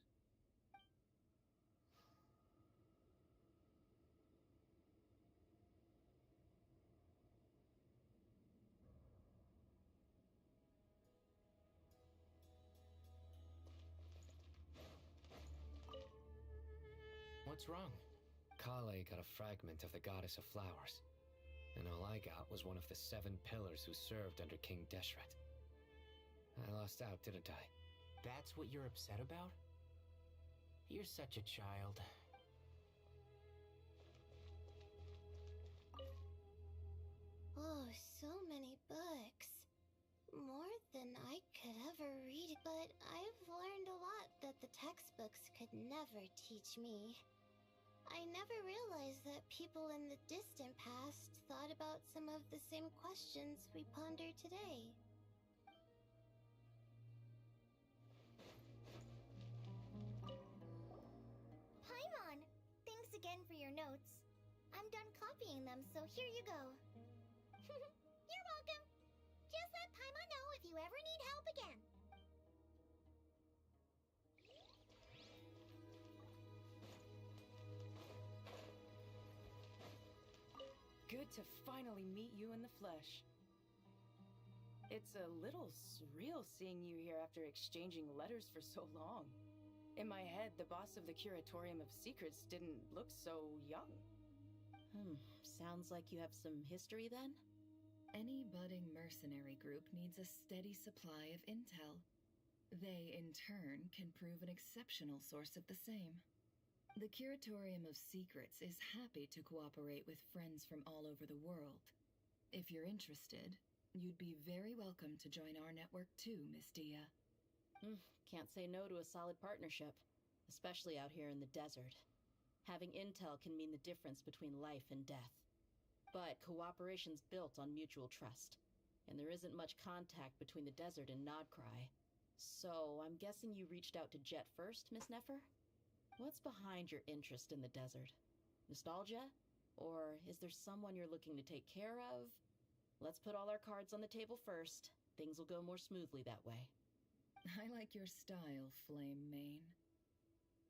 What's wrong? Kale got a fragment of the Goddess of Flowers, and all I got was one of the 7 pillars who served under King Deshret. I lost out, didn't I? That's what you're upset about? You're such a child. Oh, so many books. More than I could ever read, but I've learned a lot that the textbooks could never teach me. I never realized that people in the distant past thought about some of the same questions we ponder today. Paimon! Thanks again for your notes. I'm done copying them, so here you go. You're welcome. Just let Paimon know if you ever need help again. Good to finally meet you in the flesh. It's a little surreal seeing you here after exchanging letters for so long. In my head, the boss of the Curatorium of Secrets didn't look so young. Sounds like you have some history then? Any budding mercenary group needs a steady supply of intel. They, in turn, can prove an exceptional source of the same. The Curatorium of Secrets is happy to cooperate with friends from all over the world. If you're interested, you'd be very welcome to join our network too, Miss Dia. Can't say no to a solid partnership, especially out here in the desert. Having intel can mean the difference between life and death. But cooperation's built on mutual trust, and there isn't much contact between the desert and Nodcry. So, I'm guessing you reached out to Jet first, Miss Nefer? What's behind your interest in the desert? Nostalgia? Or is there someone you're looking to take care of? Let's put all our cards on the table first. Things will go more smoothly that way. I like your style, Flame Mane.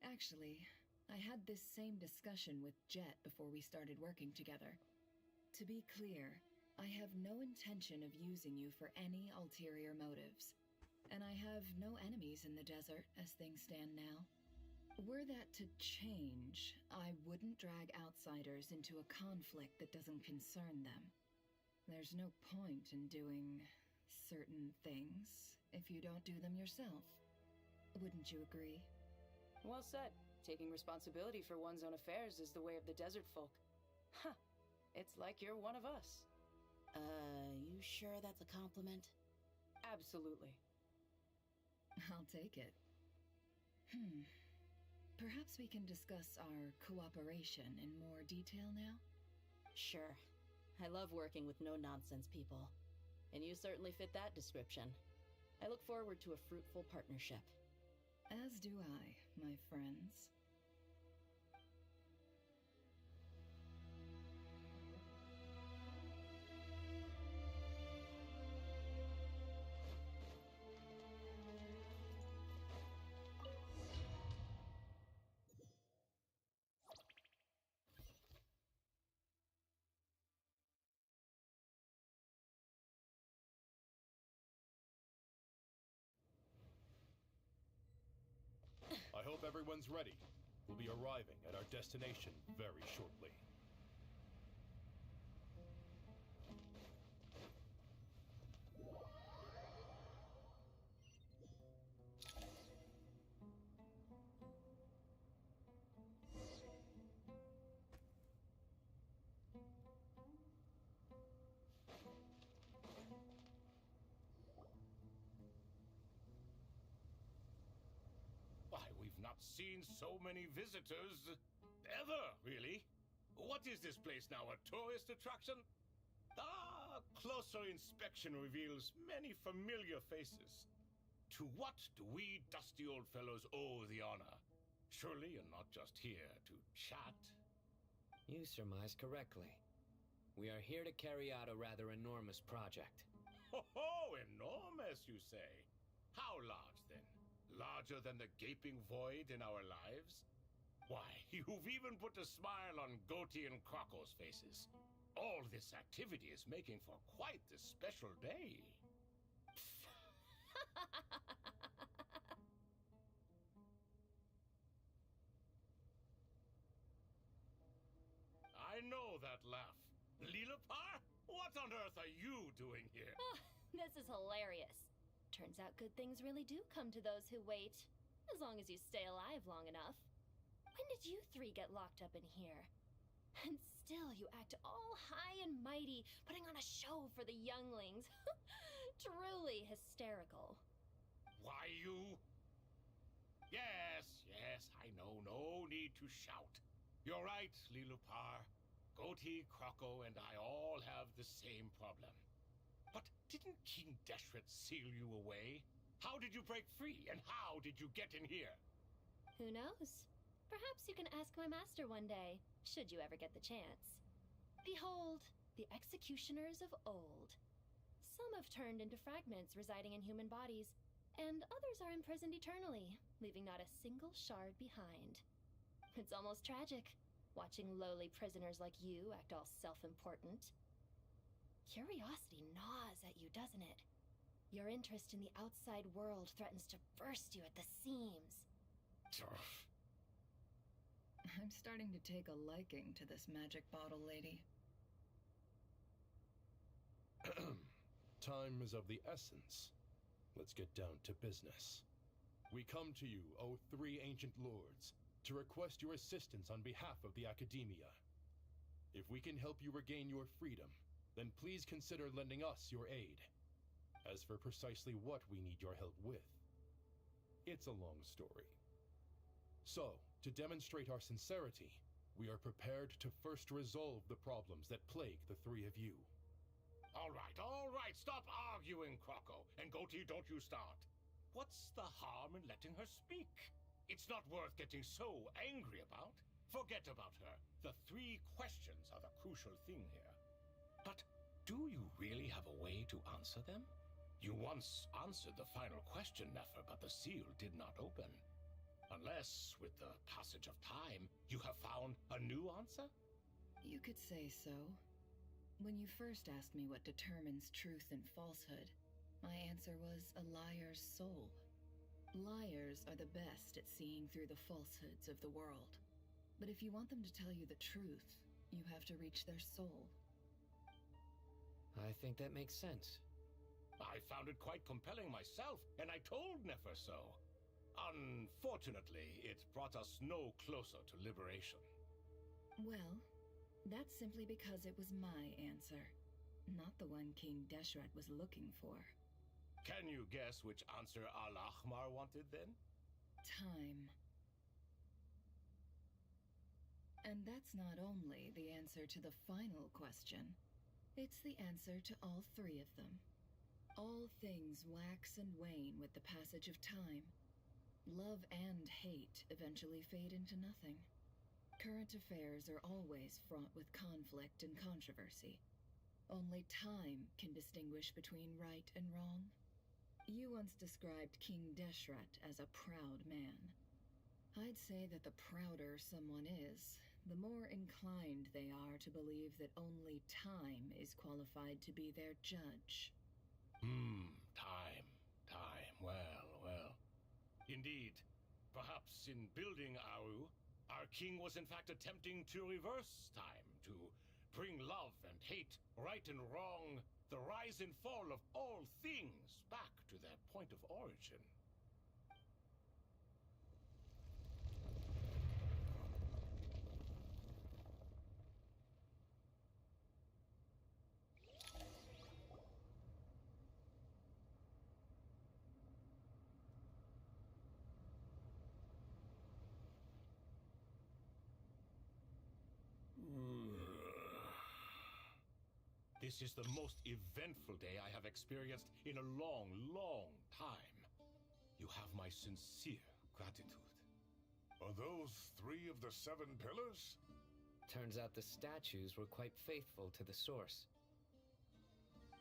Actually, I had this same discussion with Jet before we started working together. To be clear, I have no intention of using you for any ulterior motives. And I have no enemies in the desert as things stand now. Were that to change, I wouldn't drag outsiders into a conflict that doesn't concern them. There's no point in doing certain things if you don't do them yourself. Wouldn't you agree? Well said. Taking responsibility for one's own affairs is the way of the desert folk. Huh. It's like you're one of us. You sure that's a compliment? Absolutely. I'll take it. Perhaps we can discuss our cooperation in more detail now? Sure. I love working with no-nonsense people. And you certainly fit that description. I look forward to a fruitful partnership. As do I, my friends. I hope everyone's ready. We'll be arriving at our destination very shortly. Not seen so many visitors ever, really. What is this place now, a tourist attraction? Closer inspection reveals many familiar faces. To what do we dusty old fellows owe the honor? Surely you're not just here to chat. You surmise correctly. We are here to carry out a rather enormous project. Ho, enormous, you say? How large, then? Larger than the gaping void in our lives? Why, you've even put a smile on Goatee and Crocco's faces. All this activity is making for quite the special day. I know that laugh. Lilipar? What on earth are you doing here? Oh, this is hilarious. Turns out good things really do come to those who wait. As long as you stay alive long enough. When did you three get locked up in here? And still you act all high and mighty, putting on a show for the younglings. Truly hysterical. Why, you... Yes, I know. No need to shout. You're right, Lilupar. Goatee, Crocco, and I all have the same problem. But didn't King Deshret seal you away? How did you break free, and how did you get in here? Who knows? Perhaps you can ask my master one day, should you ever get the chance. Behold, the executioners of old. Some have turned into fragments residing in human bodies, and others are imprisoned eternally, leaving not a single shard behind. It's almost tragic, watching lowly prisoners like you act all self-important. Curiosity gnaws at you, doesn't it? Your interest in the outside world threatens to burst you at the seams. I'm starting to take a liking to this magic bottle lady. Time is of the essence. Let's get down to business. We come to you, O three ancient lords, to request your assistance on behalf of the Academia. If we can help you regain your freedom, then please consider lending us your aid. As for precisely what we need your help with, it's a long story. So, to demonstrate our sincerity, we are prepared to first resolve the problems that plague the three of you. All right, stop arguing, Crocco. And Goatee, don't you start. What's the harm in letting her speak? It's not worth getting so angry about. Forget about her. The three questions are the crucial thing here. But do you really have a way to answer them? You once answered the final question, Nefer, but the seal did not open. Unless, with the passage of time, you have found a new answer? You could say so. When you first asked me what determines truth and falsehood, my answer was a liar's soul. Liars are the best at seeing through the falsehoods of the world. But if you want them to tell you the truth, you have to reach their soul. I think that makes sense. I found it quite compelling myself, and I told Nefer so. Unfortunately, it brought us no closer to liberation. Well, that's simply because it was my answer, not the one King Deshret was looking for. Can you guess which answer Al-Ahmar wanted then? Time. And that's not only the answer to the final question. It's the answer to all three of them. All things wax and wane with the passage of time. Love and hate eventually fade into nothing. Current affairs are always fraught with conflict and controversy. Only time can distinguish between right and wrong. You once described King Deshret as a proud man. I'd say that the prouder someone is, the more inclined they are to believe that only time is qualified to be their judge. Time. Well. Indeed. Perhaps in building Aru, our king was in fact attempting to reverse time, to bring love and hate, right and wrong, the rise and fall of all things back to their point of origin. This is the most eventful day I have experienced in a long, long time. You have my sincere gratitude. Are those 3 of the 7 pillars? Turns out the statues were quite faithful to the source.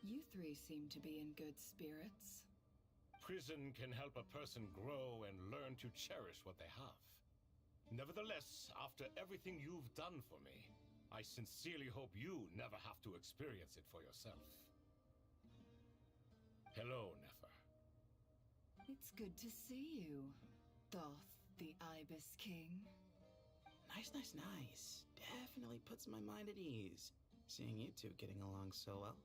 You 3 seem to be in good spirits. Prison can help a person grow and learn to cherish what they have. Nevertheless, after everything you've done for me, I sincerely hope you never have to experience it for yourself. Hello, Nefer. It's good to see you, Thoth the Ibis King. Nice, nice, nice. Definitely puts my mind at ease, seeing you two getting along so well.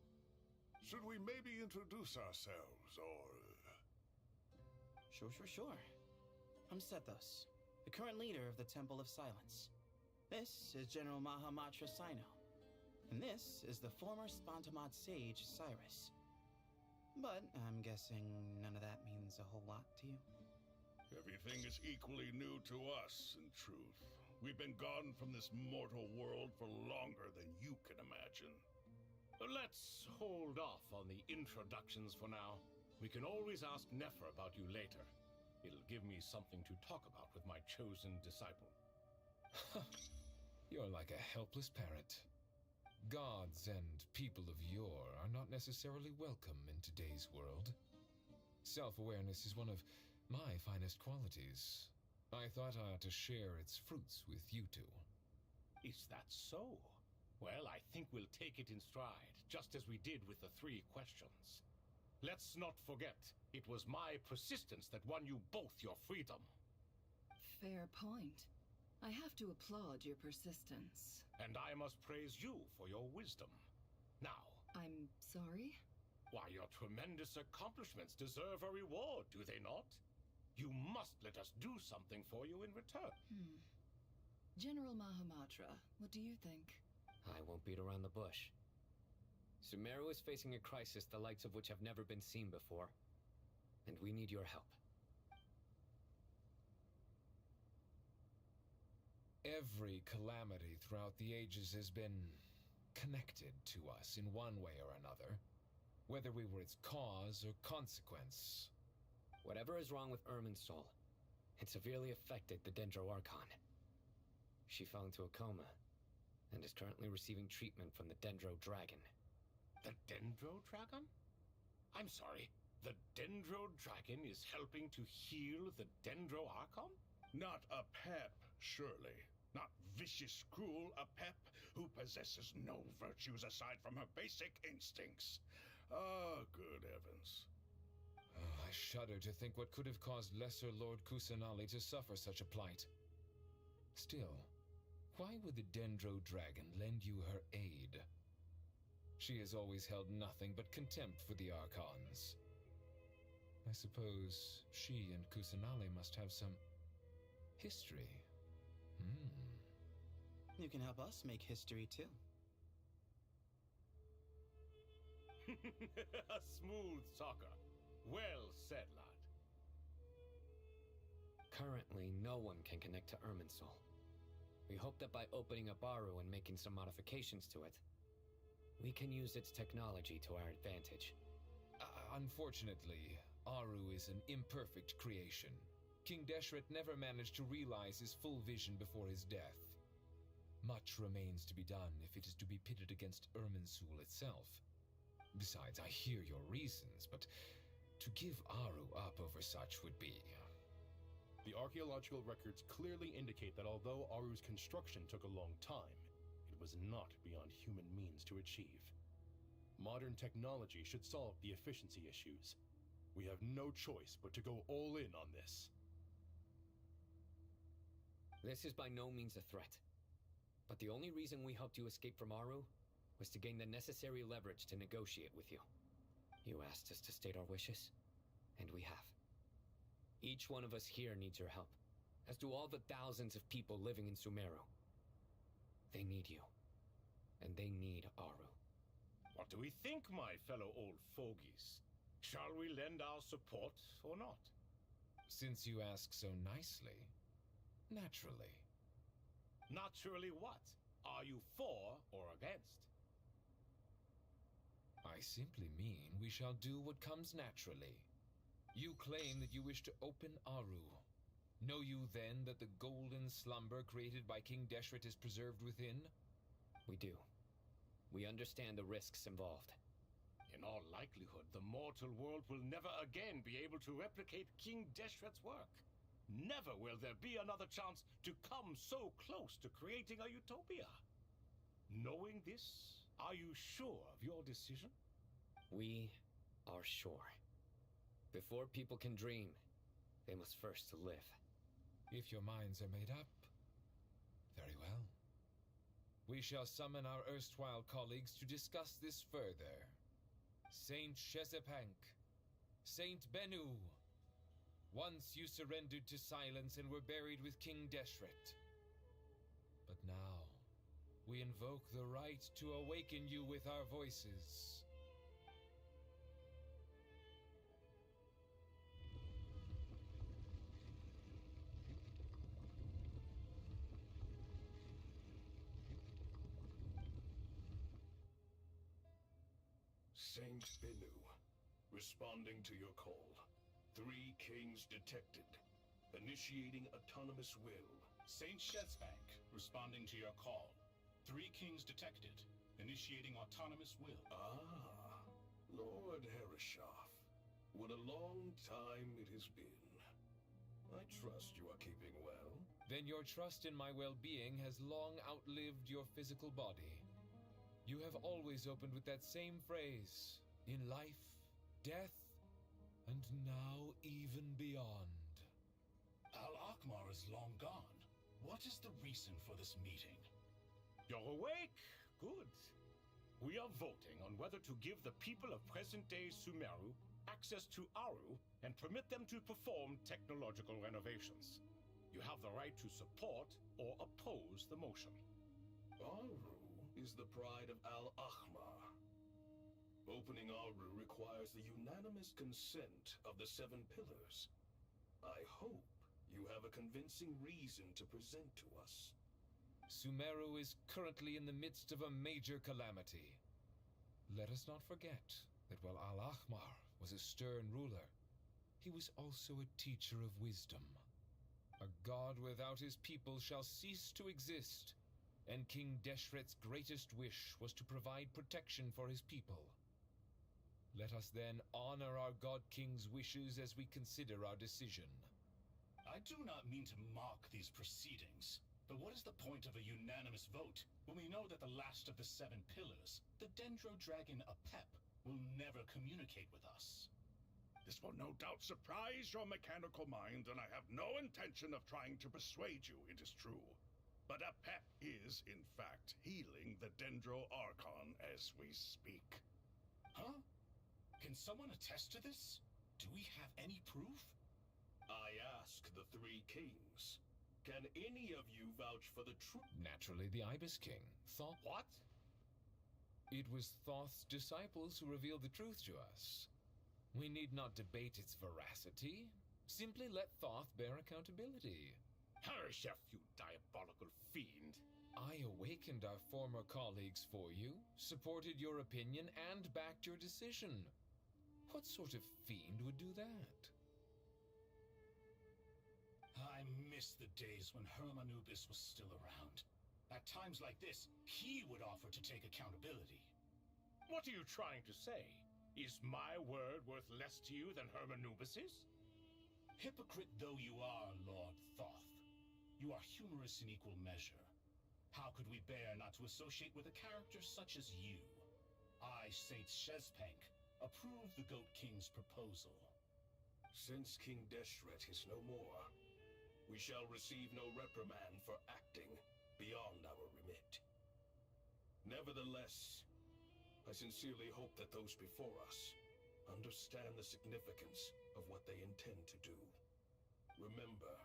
Should we maybe introduce ourselves, or... Sure. I'm Sethos, the current leader of the Temple of Silence. This is General Mahamatra Sino, and this is the former Spantamad sage Cyrus. But I'm guessing none of that means a whole lot to you. Everything is equally new to us, in truth. We've been gone from this mortal world for longer than you can imagine. Let's hold off on the introductions for now. We can always ask Nefer about you later. It'll give me something to talk about with my chosen disciple. You're like a helpless parrot. Gods and people of yore are not necessarily welcome in today's world. Self-awareness is one of my finest qualities. I thought I ought to share its fruits with you two. Is that so? Well, I think we'll take it in stride, just as we did with the 3 questions. Let's not forget, it was my persistence that won you both your freedom. Fair point. I have to applaud your persistence. And I must praise you for your wisdom. Now... I'm sorry? Why, your tremendous accomplishments deserve a reward, do they not? You must let us do something for you in return. General Mahamatra, what do you think? I won't beat around the bush. Sumeru is facing a crisis the likes of which have never been seen before, and we need your help. Every calamity throughout the ages has been connected to us in one way or another, whether we were its cause or consequence. Whatever is wrong with Irminsul, it severely affected the Dendro Archon. She fell into a coma and is currently receiving treatment from the Dendro Dragon. The Dendro Dragon? I'm sorry, the Dendro Dragon is helping to heal the Dendro Archon? Not a pep, surely. Not vicious, cruel, a pep who possesses no virtues aside from her basic instincts. Ah, good heavens. I shudder to think what could have caused Lesser Lord Kusanali to suffer such a plight. Still, why would the Dendro Dragon lend you her aid? She has always held nothing but contempt for the Archons. I suppose she and Kusanali must have some history. You can help us make history too. A smooth talker. Well said, lad. Currently, no one can connect to Irminsul. We hope that by opening up Aru and making some modifications to it, we can use its technology to our advantage. Unfortunately, Aru is an imperfect creation. King Deshret never managed to realize his full vision before his death. Much remains to be done if it is to be pitted against Irminsul itself. Besides, I hear your reasons, but to give Aru up over such would be... The archaeological records clearly indicate that although Aru's construction took a long time, it was not beyond human means to achieve. Modern technology should solve the efficiency issues. We have no choice but to go all in on this. This is by no means a threat. But the only reason we helped you escape from Aru was to gain the necessary leverage to negotiate with you. You asked us to state our wishes, and we have. Each one of us here needs your help, as do all the thousands of people living in Sumeru. They need you, and they need Aru. What do we think, my fellow old fogies? Shall we lend our support or not? Since you ask so nicely, naturally. Naturally what? Are you for or against? I simply mean we shall do what comes naturally. You claim that you wish to open Aru. Know you then that the golden slumber created by King Deshret is preserved within? We do. We understand the risks involved. In all likelihood, the mortal world will never again be able to replicate King Deshret's work. Never will there be another chance to come so close to creating a utopia. Knowing this, are you sure of your decision? We are sure. Before people can dream, they must first live. If your minds are made up, very well. We shall summon our erstwhile colleagues to discuss this further. Saint Chesepank, Saint Benu, once you surrendered to silence and were buried with King Deshret. But now, we invoke the right to awaken you with our voices. Saint Benu, responding to your call. 3 kings detected. Initiating autonomous will. Saint Shetsbank, responding to your call. 3 kings detected. Initiating autonomous will. Ah, Lord Herreshoff. What a long time it has been. I trust you are keeping well. Then your trust in my well-being has long outlived your physical body. You have always opened with that same phrase, in life, death, and now even beyond. Al-Akmar is long gone. What is the reason for this meeting? You're awake? Good. We are voting on whether to give the people of present-day Sumeru access to Aru and permit them to perform technological renovations. You have the right to support or oppose the motion. Aru is the pride of Al-Ahmar. Opening Aru requires the unanimous consent of the 7 pillars. I hope you have a convincing reason to present to us. Sumeru is currently in the midst of a major calamity. Let us not forget that while Al-Ahmar was a stern ruler, he was also a teacher of wisdom. A god without his people shall cease to exist, and King Deshret's greatest wish was to provide protection for his people. Let us then honor our God King's wishes as we consider our decision. I do not mean to mock these proceedings, but what is the point of a unanimous vote when we know that the last of the 7 pillars, the Dendro Dragon Apep, will never communicate with us? This will no doubt surprise your mechanical mind, and I have no intention of trying to persuade you, it is true. But Apep is, in fact, healing the Dendro Archon as we speak. Huh? Can someone attest to this? Do we have any proof? I ask the 3 kings. Can any of you vouch for the truth? Naturally, the Ibis King. Thoth. What? It was Thoth's disciples who revealed the truth to us. We need not debate its veracity. Simply let Thoth bear accountability. Hereshef, you diabolical fiend. I awakened our former colleagues for you, supported your opinion, and backed your decision. What sort of fiend would do that? I miss the days when Hermanubis was still around. At times like this, he would offer to take accountability. What are you trying to say? Is my word worth less to you than Hermanubis's? Hypocrite though you are, Lord Thoth, you are humorous in equal measure. How could we bear not to associate with a character such as you? I, Saint Shezpank, approve the Goat King's proposal. Since King Deshret is no more, we shall receive no reprimand for acting beyond our remit. Nevertheless, I sincerely hope that those before us understand the significance of what they intend to do. Remember,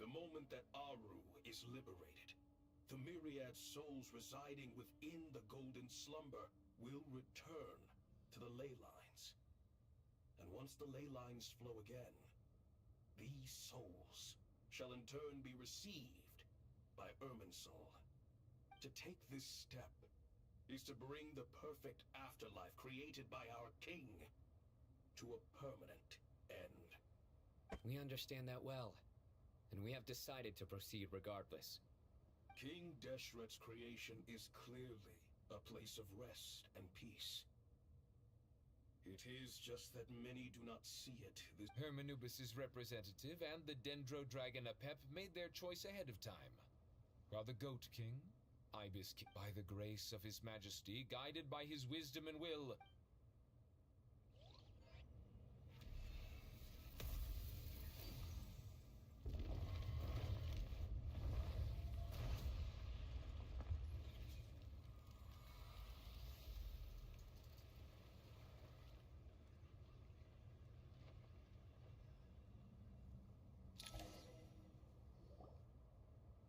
the moment that Aru is liberated, the myriad souls residing within the Golden Slumber will return to the ley lines. And once the ley lines flow again, these souls shall in turn be received by Irminsul. To take this step is to bring the perfect afterlife created by our king to a permanent end. We understand that well. and we have decided to proceed regardless. King Deshret's creation is clearly a place of rest and peace. It is just that many do not see it. Hermanubis' representative and the Dendro Dragon Apep made their choice ahead of time. While the Goat King, Ibis King, by the grace of His Majesty, guided by his wisdom and will,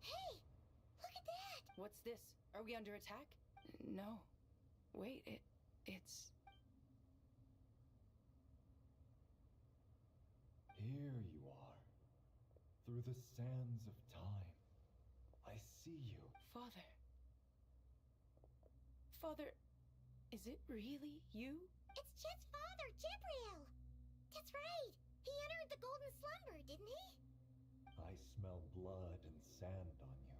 Hey! Look at that! What's this? Are we under attack? No. Wait, it's... Here you are. Through the sands of time. I see you. Father. Father, is it really you? It's Jet's father, Jibriel! That's right! He entered the golden slumber, didn't he? I smell blood and sand on you.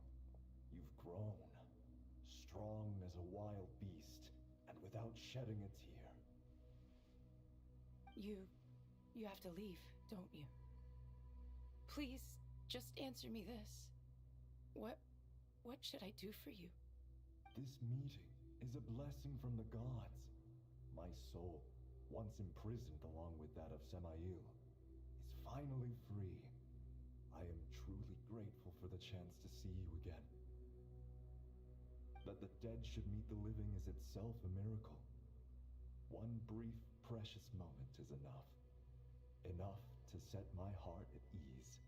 You've grown. Strong as a wild beast, and without shedding a tear. You have to leave, don't you? Please, just answer me this. What should I do for you? This meeting is a blessing from the gods. My soul, once imprisoned along with that of Semail, is finally free. I am truly grateful for the chance to see you again. That the dead should meet the living is itself a miracle. One brief, precious moment is enough. Enough to set my heart at ease.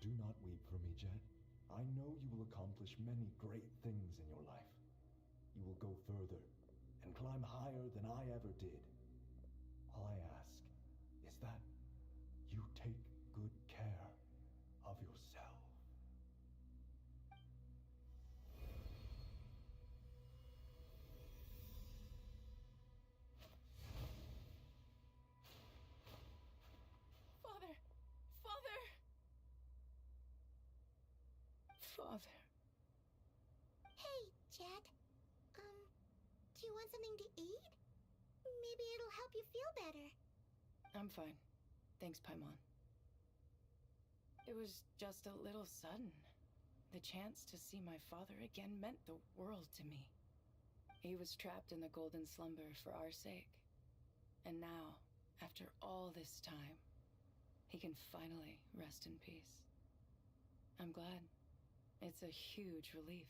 Do not weep for me, Jet. I know you will accomplish many great things in your life. You will go further and climb higher than I ever did. All I ask is that you take good care of yourself. Father. Hey, Jet. Do you want something to eat? Maybe it'll help you feel better. I'm fine. Thanks, Paimon. It was just a little sudden. The chance to see my father again meant the world to me. He was trapped in the golden slumber for our sake. And now, after all this time, he can finally rest in peace. I'm glad. It's a huge relief.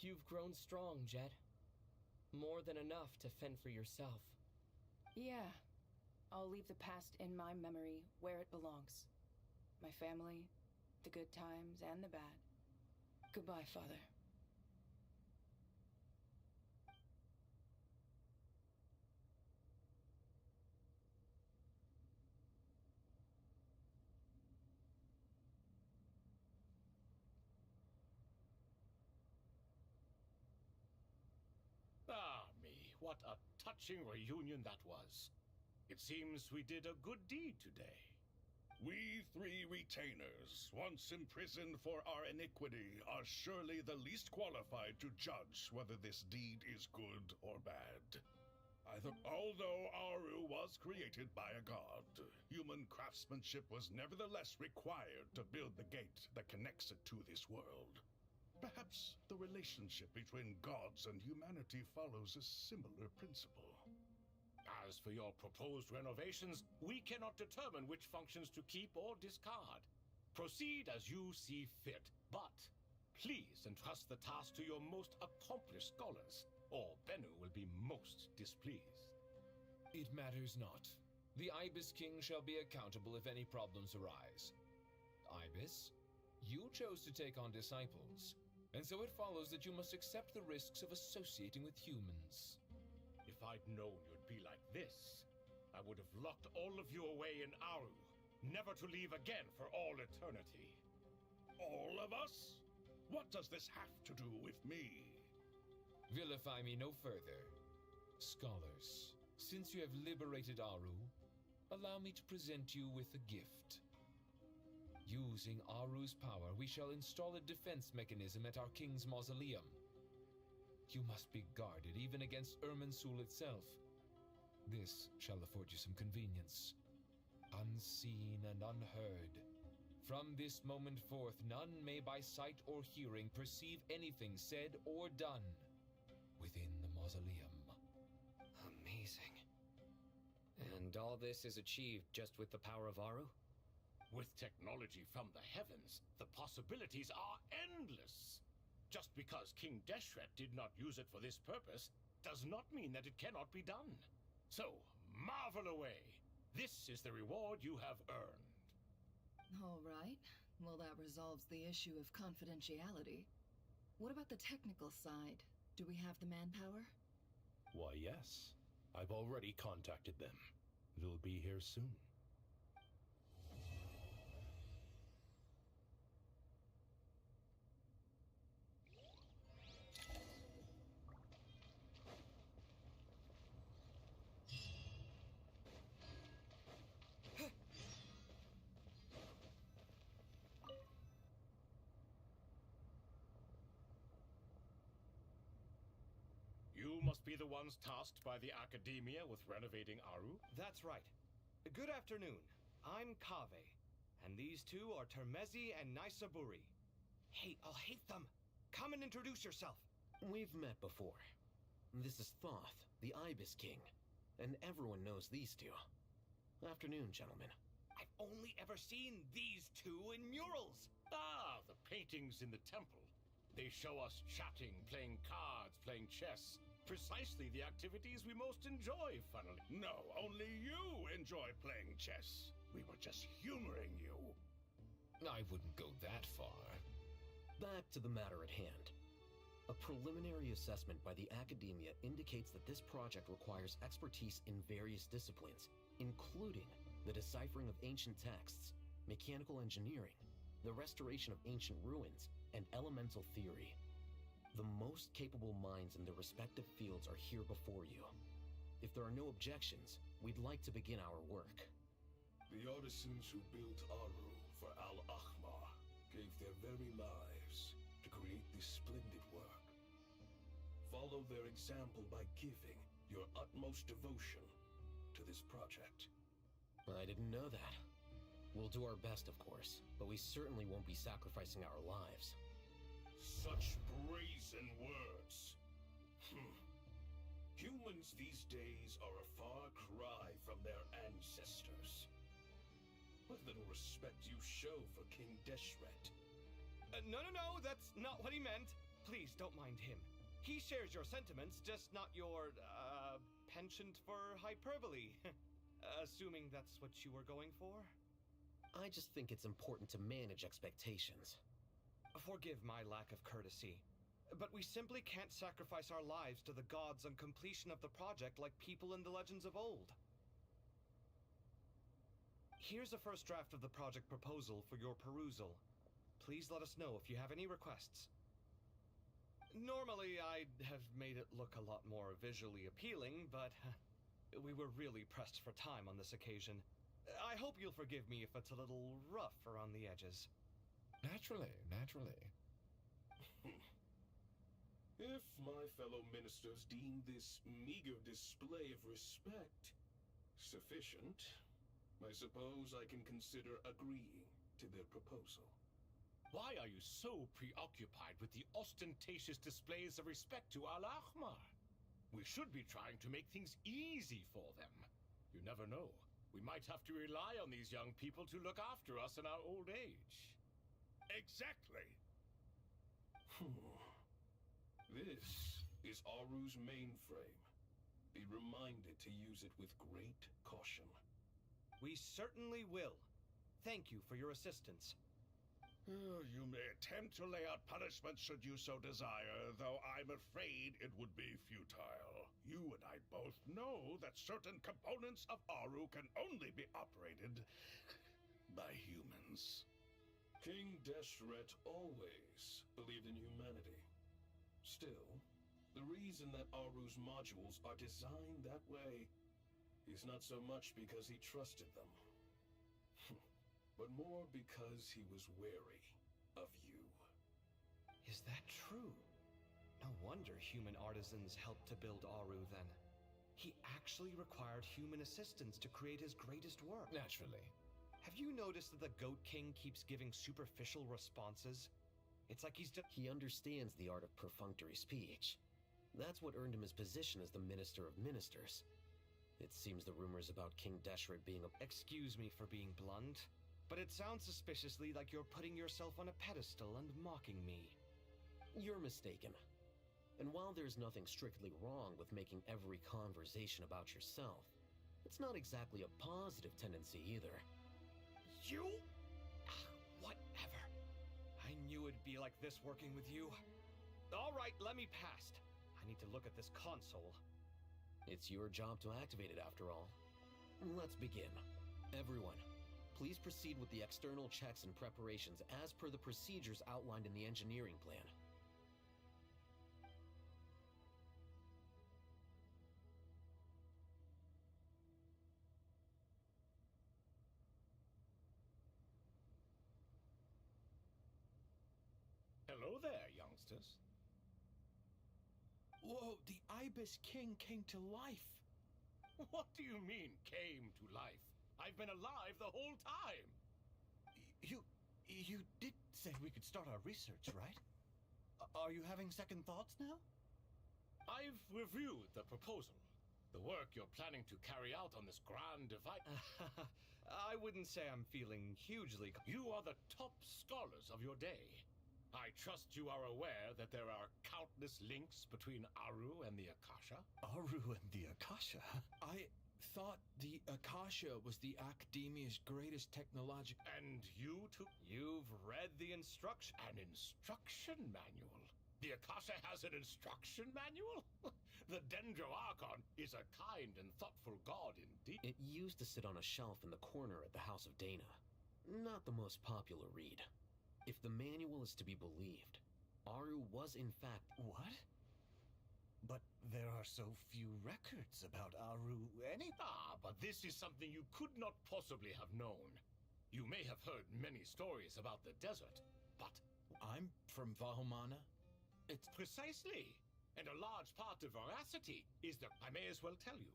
You've grown strong, Jed. More than enough to fend for yourself. Yeah. I'll leave the past in my memory where it belongs. My family, the good times and the bad. Goodbye, Father. Ah, me, what a touching reunion that was. It seems we did a good deed today. We three retainers, once imprisoned for our iniquity, are surely the least qualified to judge whether this deed is good or bad. Although Aru was created by a god, human craftsmanship was nevertheless required to build the gate that connects it to this world. Perhaps the relationship between gods and humanity follows a similar principle. As for your proposed renovations, we cannot determine which functions to keep or discard. Proceed as you see fit, but please entrust the task to your most accomplished scholars, or Bennu will be most displeased. It matters not. The Ibis King shall be accountable if any problems arise. Ibis, you chose to take on disciples, and so it follows that you must accept the risks of associating with humans. If I'd known you'd be like this, I would have locked all of you away in Aru, never to leave again for all eternity. All of us? What does this have to do with me? Vilify me no further. Scholars, since you have liberated Aru, allow me to present you with a gift. Using Aru's power, we shall install a defense mechanism at our king's mausoleum. You must be guarded even against Irminsul itself. This shall afford you some convenience. Unseen and unheard. From this moment forth, none may by sight or hearing perceive anything said or done within the mausoleum. Amazing. And all this is achieved just with the power of Aru? With technology from the heavens, the possibilities are endless. Just because King Deshret did not use it for this purpose does not mean that it cannot be done. So, marvel away. This is the reward you have earned. All right. Well, that resolves the issue of confidentiality. What about the technical side? Do we have the manpower? Why, yes. I've already contacted them. They'll be here soon. You must be the ones tasked by the Academia with renovating Aru? That's right. Good afternoon. I'm Kave, and these two are Termezi and Naisaburi. Hey, I'll hate them. Come and introduce yourself. We've met before. This is Thoth, the Ibis King, and everyone knows these two. Afternoon, gentlemen. I've only ever seen these two in murals. Ah, the paintings in the temple. They show us chatting, playing cards, playing chess. Precisely the activities we most enjoy, funnily. No, only you enjoy playing chess. We were just humoring you. I wouldn't go that far. Back to the matter at hand. A preliminary assessment by the Academia indicates that this project requires expertise in various disciplines, including the deciphering of ancient texts, mechanical engineering, the restoration of ancient ruins, and elemental theory. The most capable minds in their respective fields are here before you. If there are no objections, we'd like to begin our work. The artisans who built Aru for Al-Ahmar gave their very lives to create this splendid work. Follow their example by giving your utmost devotion to this project. I didn't know that. We'll do our best, of course, but we certainly won't be sacrificing our lives. Such brazen words. Humans these days are a far cry from their ancestors. What little respect you show for King Deshret. No, that's not what he meant. Please, don't mind him. He shares your sentiments, just not your, penchant for hyperbole. Assuming that's what you were going for? I just think it's important to manage expectations. Forgive my lack of courtesy, but we simply can't sacrifice our lives to the gods on completion of the project like people in the legends of old. Here's a first draft of the project proposal for your perusal. Please let us know if you have any requests. Normally, I'd have made it look a lot more visually appealing, but we were really pressed for time on this occasion. I hope you'll forgive me if it's a little rough around the edges. Naturally. If my fellow ministers deem this meager display of respect sufficient, I suppose I can consider agreeing to their proposal. Why are you so preoccupied with the ostentatious displays of respect to Al-Ahmar? We should be trying to make things easy for them. You never know. We might have to rely on these young people to look after us in our old age. Exactly. This is Aru's mainframe. Be reminded to use it with great caution. We certainly will. Thank you for your assistance. You may attempt to lay out punishment should you so desire, though I'm afraid it would be futile. You and I both know that certain components of Aru can only be operated by humans. King Deshret always believed in humanity. Still, the reason that Aru's modules are designed that way is not so much because he trusted them. but more because he was wary of you. Is that true? No wonder human artisans helped to build Aru then. He actually required human assistance to create his greatest work. Naturally. Have you noticed that the Goat King keeps giving superficial responses? It's like he's just... He understands the art of perfunctory speech. That's what earned him his position as the Minister of Ministers. It seems the rumors about King Deshret being a... Excuse me for being blunt, but it sounds suspiciously like you're putting yourself on a pedestal and mocking me. You're mistaken. And while there's nothing strictly wrong with making every conversation about yourself, it's not exactly a positive tendency either. You? Whatever. I knew it'd be like this working with you. All right, let me past. I need to look at this console. It's your job to activate it after all. Let's begin. Everyone, please proceed with the external checks and preparations as per the procedures outlined in the engineering plan. Hello there, youngsters. Whoa, the Ibis King came to life. What do you mean, came to life? I've been alive the whole time. You did say we could start our research, right? Are you having second thoughts now? I've reviewed the proposal. The work you're planning to carry out on this grand device. I wouldn't say I'm feeling hugely... You are the top scholars of your day. I trust you are aware that there are countless links between Aru and the Akasha. Aru and the Akasha? I thought the Akasha was the Academia's greatest technological... And you too? You've read the instruction... An instruction manual? The Akasha has an instruction manual? The Dendro Archon is a kind and thoughtful god indeed. It used to sit on a shelf in the corner at the House of Dana. Not the most popular read. If the manual is to be believed, Aru was in fact... What? But there are so few records about Aru but this is something you could not possibly have known. You may have heard many stories about the desert, but... I'm from Vahomana. It's precisely. And a large part of veracity is that I may as well tell you.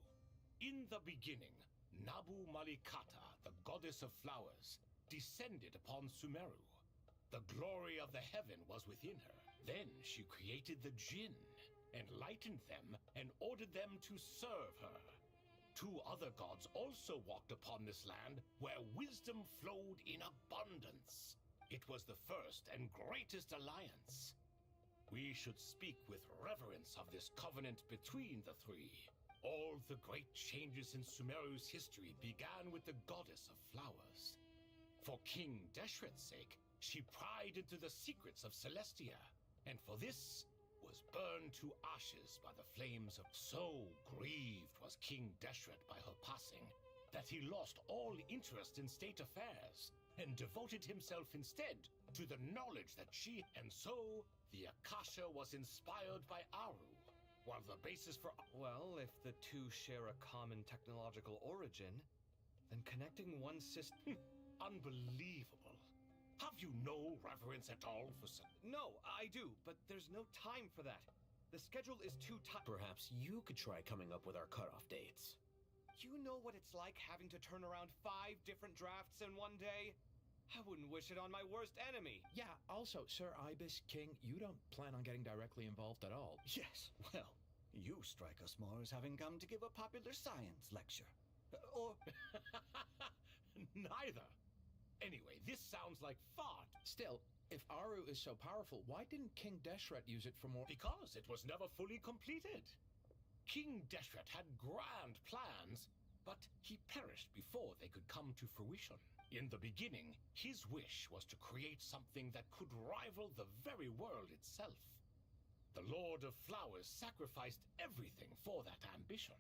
In the beginning, Nabu Malikata, the goddess of flowers, descended upon Sumeru. The glory of the heaven was within her. Then she created the Jinn, enlightened them, and ordered them to serve her. Two other gods also walked upon this land where wisdom flowed in abundance. It was the first and greatest alliance. We should speak with reverence of this covenant between the three. All the great changes in Sumeru's history began with the goddess of flowers. For King Deshret's sake, she pried into the secrets of Celestia, and for this was burned to ashes by the flames of... So grieved was King Deshret by her passing, that he lost all interest in state affairs, and devoted himself instead to the knowledge that she... And so, the Akasha was inspired by Aru, while the basis for... Well, if the two share a common technological origin, then connecting one system... Unbelievable. Have you no reverence at all for some... No, I do, but there's no time for that. The schedule is too tight. Perhaps you could try coming up with our cutoff dates. You know what it's like having to turn around 5 different drafts in one day? I wouldn't wish it on my worst enemy. Yeah, also, Sir Ibis King, you don't plan on getting directly involved at all. Yes, well, you strike us more as having come to give a popular science lecture. Or... Neither. Anyway, this sounds like fart. Still, if Aru is so powerful, why didn't King Deshret use it for more... Because it was never fully completed. King Deshret had grand plans, but he perished before they could come to fruition. In the beginning, his wish was to create something that could rival the very world itself. The Lord of Flowers sacrificed everything for that ambition.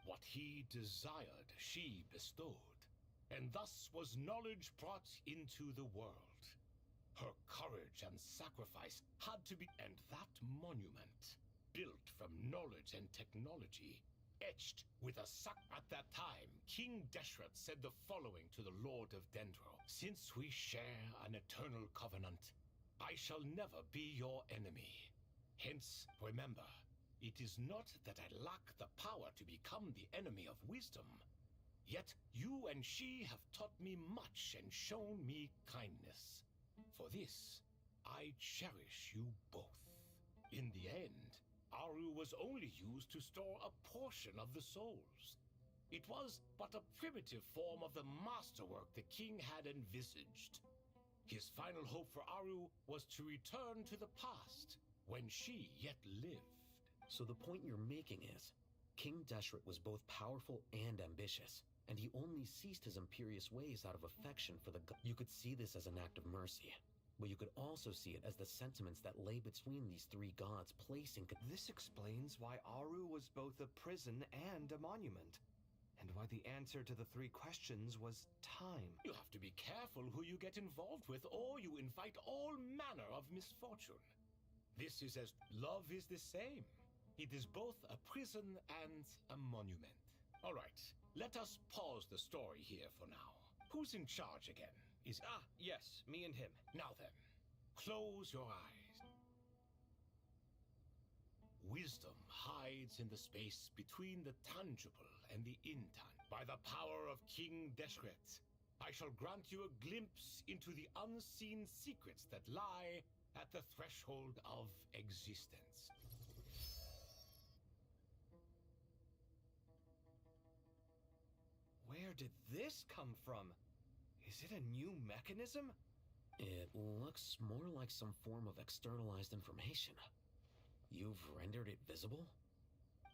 What he desired, she bestowed. And thus was knowledge brought into the world. Her courage and sacrifice had to be... And that monument, built from knowledge and technology, etched with a suck. At that time, King Deshret said the following to the Lord of Dendro. Since we share an eternal covenant, I shall never be your enemy. Hence, remember, it is not that I lack the power to become the enemy of wisdom. Yet you and she have taught me much and shown me kindness. For this, I cherish you both. In the end, Aru was only used to store a portion of the souls. It was but a primitive form of the masterwork the king had envisaged. His final hope for Aru was to return to the past, when she yet lived. So the point you're making is, King Deshret was both powerful and ambitious, and he only ceased his imperious ways out of affection for the god. You could see this as an act of mercy, but you could also see it as the sentiments that lay between these three gods placing... This explains why Aru was both a prison and a monument, and why the answer to the three questions was time. You have to be careful who you get involved with, or you invite all manner of misfortune. This is as love is the same. It is both a prison and a monument. All right, let us pause the story here for now. Who's in charge again? Yes, me and him. Now then, close your eyes. Wisdom hides in the space between the tangible and the intangible. By the power of King Deshret, I shall grant you a glimpse into the unseen secrets that lie at the threshold of existence. Where did this come from? Is it a new mechanism? It looks more like some form of externalized information. You've rendered it visible?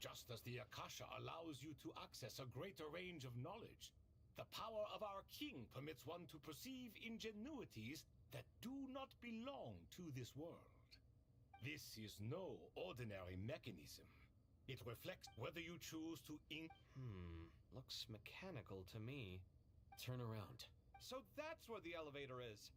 Just as the Akasha allows you to access a greater range of knowledge, the power of our king permits one to perceive ingenuities that do not belong to this world. This is no ordinary mechanism. It reflects whether you choose to Looks mechanical to me. Turn around. So that's where the elevator is.